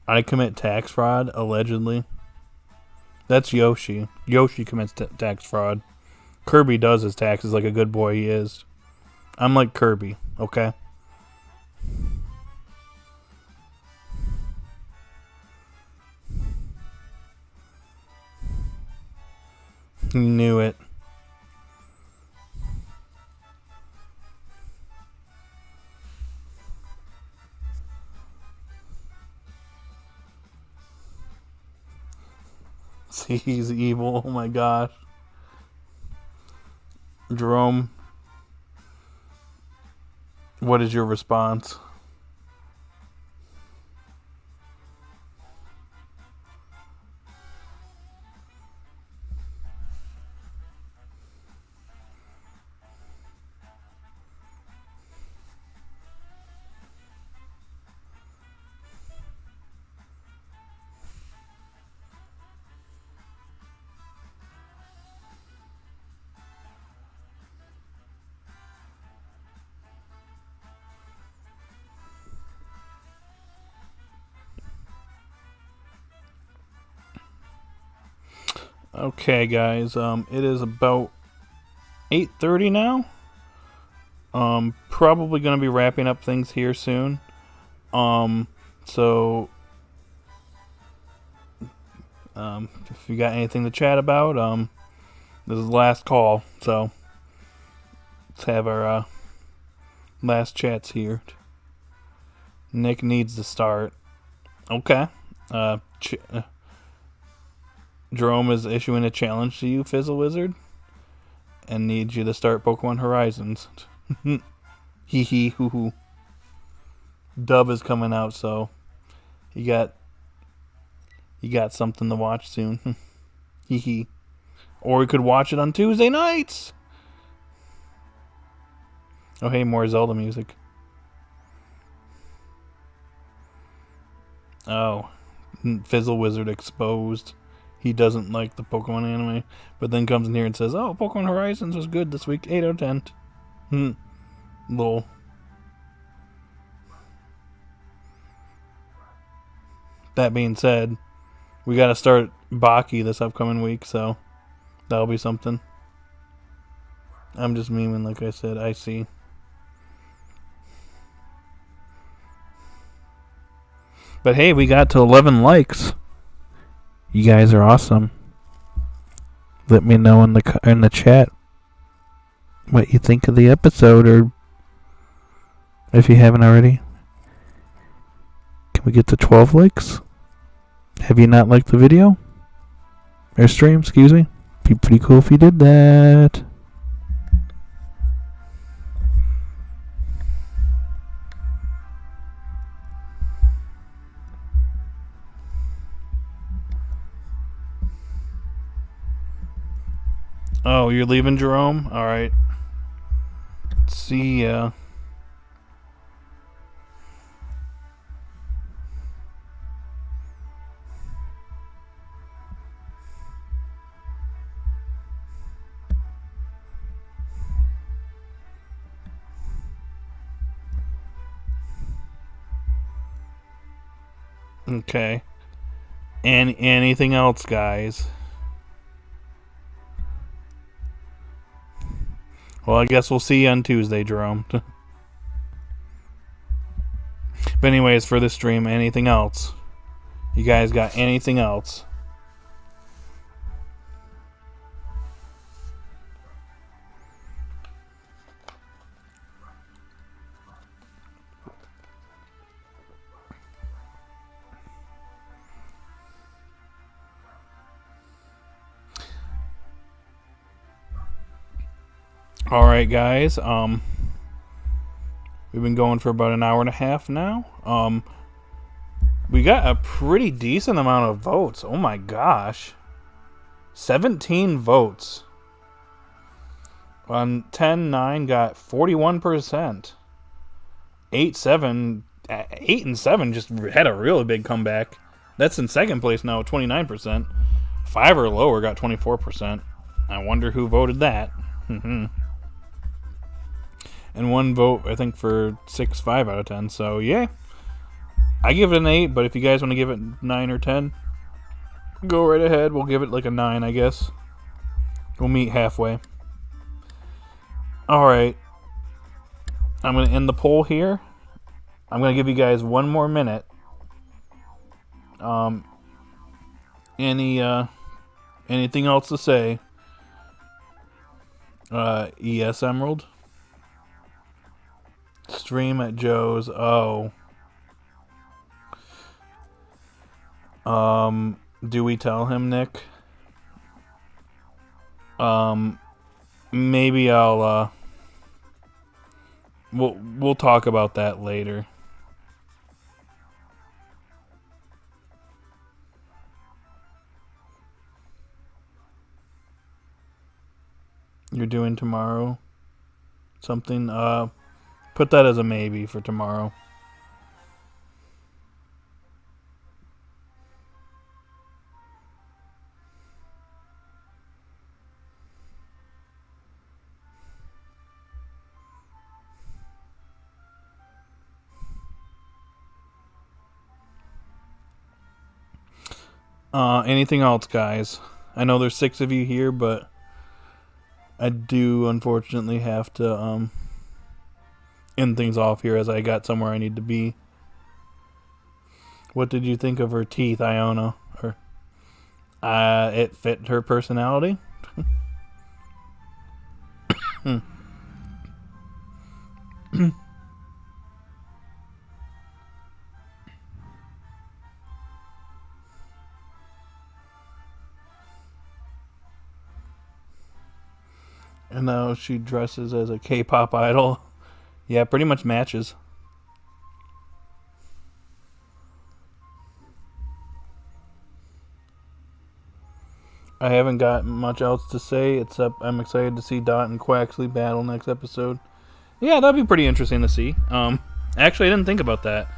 I commit tax fraud, allegedly. That's Yoshi. Yoshi commits tax fraud. Kirby does his taxes like a good boy he is. I'm like Kirby, okay? Knew it. See, he's evil. Oh my gosh. Jerome, what is your response? Okay, guys. It is about 8:30 now. Probably gonna be wrapping up things here soon. So if you got anything to chat about, this is the last call. So let's have our last chats here. Nick needs to start. Okay. Jerome is issuing a challenge to you, Fizzle Wizard, and needs you to start Pokemon Horizons. Hee hee hoo hoo. Dub is coming out, so you got something to watch soon. Hee hee. Or we could watch it on Tuesday nights. Oh hey, more Zelda music. Oh, Fizzle Wizard exposed. He doesn't like the Pokemon anime, but then comes in here and says, "Oh, Pokemon Horizons was good this week, 8 out of 10." Lol. That being said, we gotta start Baki this upcoming week, so that'll be something. I'm just memeing, like I said. I see. But hey, we got to 11 likes. You guys are awesome. Let me know in the chat what you think of the episode, or if you haven't already. Can we get to 12 likes? Have you not liked the video? Or stream, excuse me? Be pretty cool if you did that. Oh, you're leaving, Jerome? Alright. See ya. Okay. And anything else, guys? Well, I guess we'll see you on Tuesday, Jerome. But anyways, for this stream, anything else? You guys got anything else? All right, guys. We've been going for about an hour and a half now. We got a pretty decent amount of votes. Oh my gosh. 17 votes. On 10-9 got 41%. 8 and 7 just had a really big comeback. That's in second place now, 29%. 5 or lower got 24%. I wonder who voted that. And 1 vote, I think, for 5 out of 10. So, yeah. I give it an 8, but if you guys want to give it 9 or 10, go right ahead. We'll give it like a 9, I guess. We'll meet halfway. Alright. I'm going to end the poll here. I'm going to give you guys 1 more minute. Anything else to say? ES Emerald. Stream at Joe's. Oh. Do we tell him, Nick? Maybe I'll we'll talk about that later. You're doing tomorrow something? Put that as a maybe for tomorrow. Anything else, guys? I know there's 6 of you here, but I do unfortunately have to end things off here as I got somewhere I need to be. What did you think of her teeth, Iono? Or it fit her personality? And now she dresses as a K-pop idol. Yeah, pretty much matches. I haven't got much else to say, except I'm excited to see Dot and Quaxley battle next episode. Yeah, that'd be pretty interesting to see. Actually, I didn't think about that.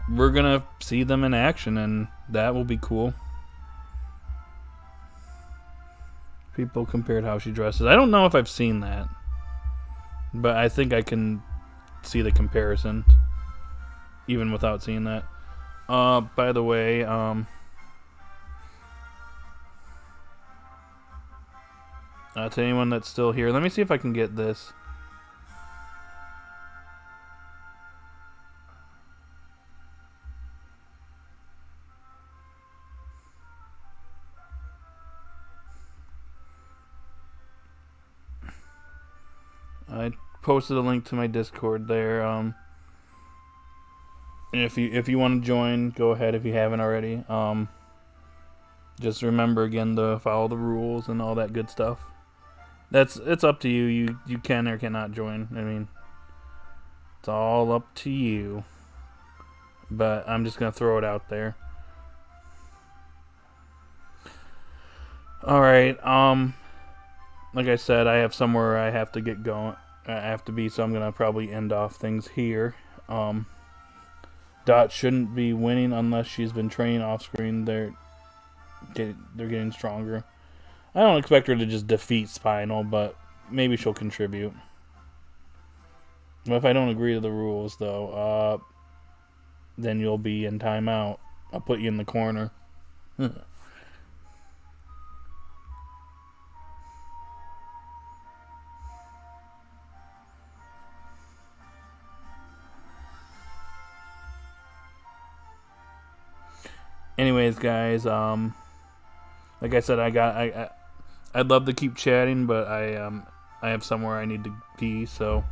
We're gonna see them in action, and that will be cool. People compared how she dresses. I don't know if I've seen that, but I think I can see the comparison, even without seeing that. By the way, to anyone that's still here, let me see if I can get this. I posted a link to my Discord there. If you want to join, go ahead if you haven't already. Just remember again to follow the rules and all that good stuff. It's up to you. You can or cannot join. I mean, it's all up to you. But I'm just gonna throw it out there. All right. Like I said, I have somewhere I have to get going. I have to be, so I'm gonna probably end off things here. Dot shouldn't be winning unless she's been training off screen. They're getting stronger. I don't expect her to just defeat Spinal, but maybe she'll contribute. Well, if I don't agree to the rules, though, then you'll be in timeout. I'll put you in the corner. anyways, guys, like I said, I'd love to keep chatting, but I have somewhere I need to be, so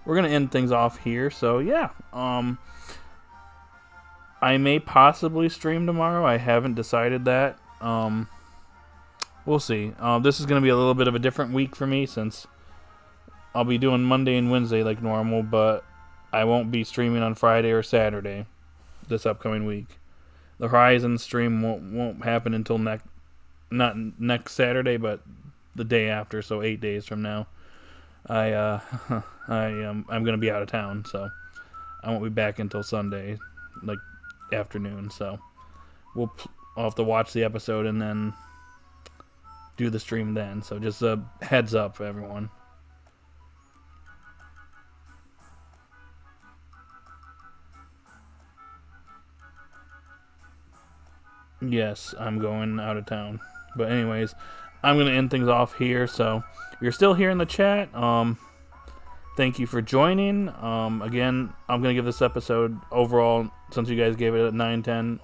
we're gonna end things off here. So yeah, I may possibly stream tomorrow. I haven't decided that. We'll see. This is gonna be a little bit of a different week for me since I'll be doing Monday and Wednesday like normal, but I won't be streaming on Friday or Saturday this upcoming week. The Horizon stream won't happen until not next Saturday, but the day after, so 8 days from now. I'm gonna be out of town, so I won't be back until Sunday, like afternoon. So I'll have to watch the episode and then do the stream then. So just a heads up for everyone. Yes, I'm going out of town. But anyways, I'm going to end things off here. So you're still here in the chat. Thank you for joining. Again, I'm going to give this episode overall, since you guys gave it a 9/10,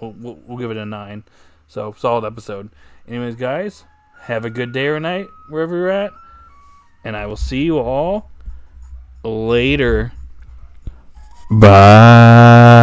we'll give it a 9. So solid episode. Anyways, guys, have a good day or night wherever you're at. And I will see you all later. Bye.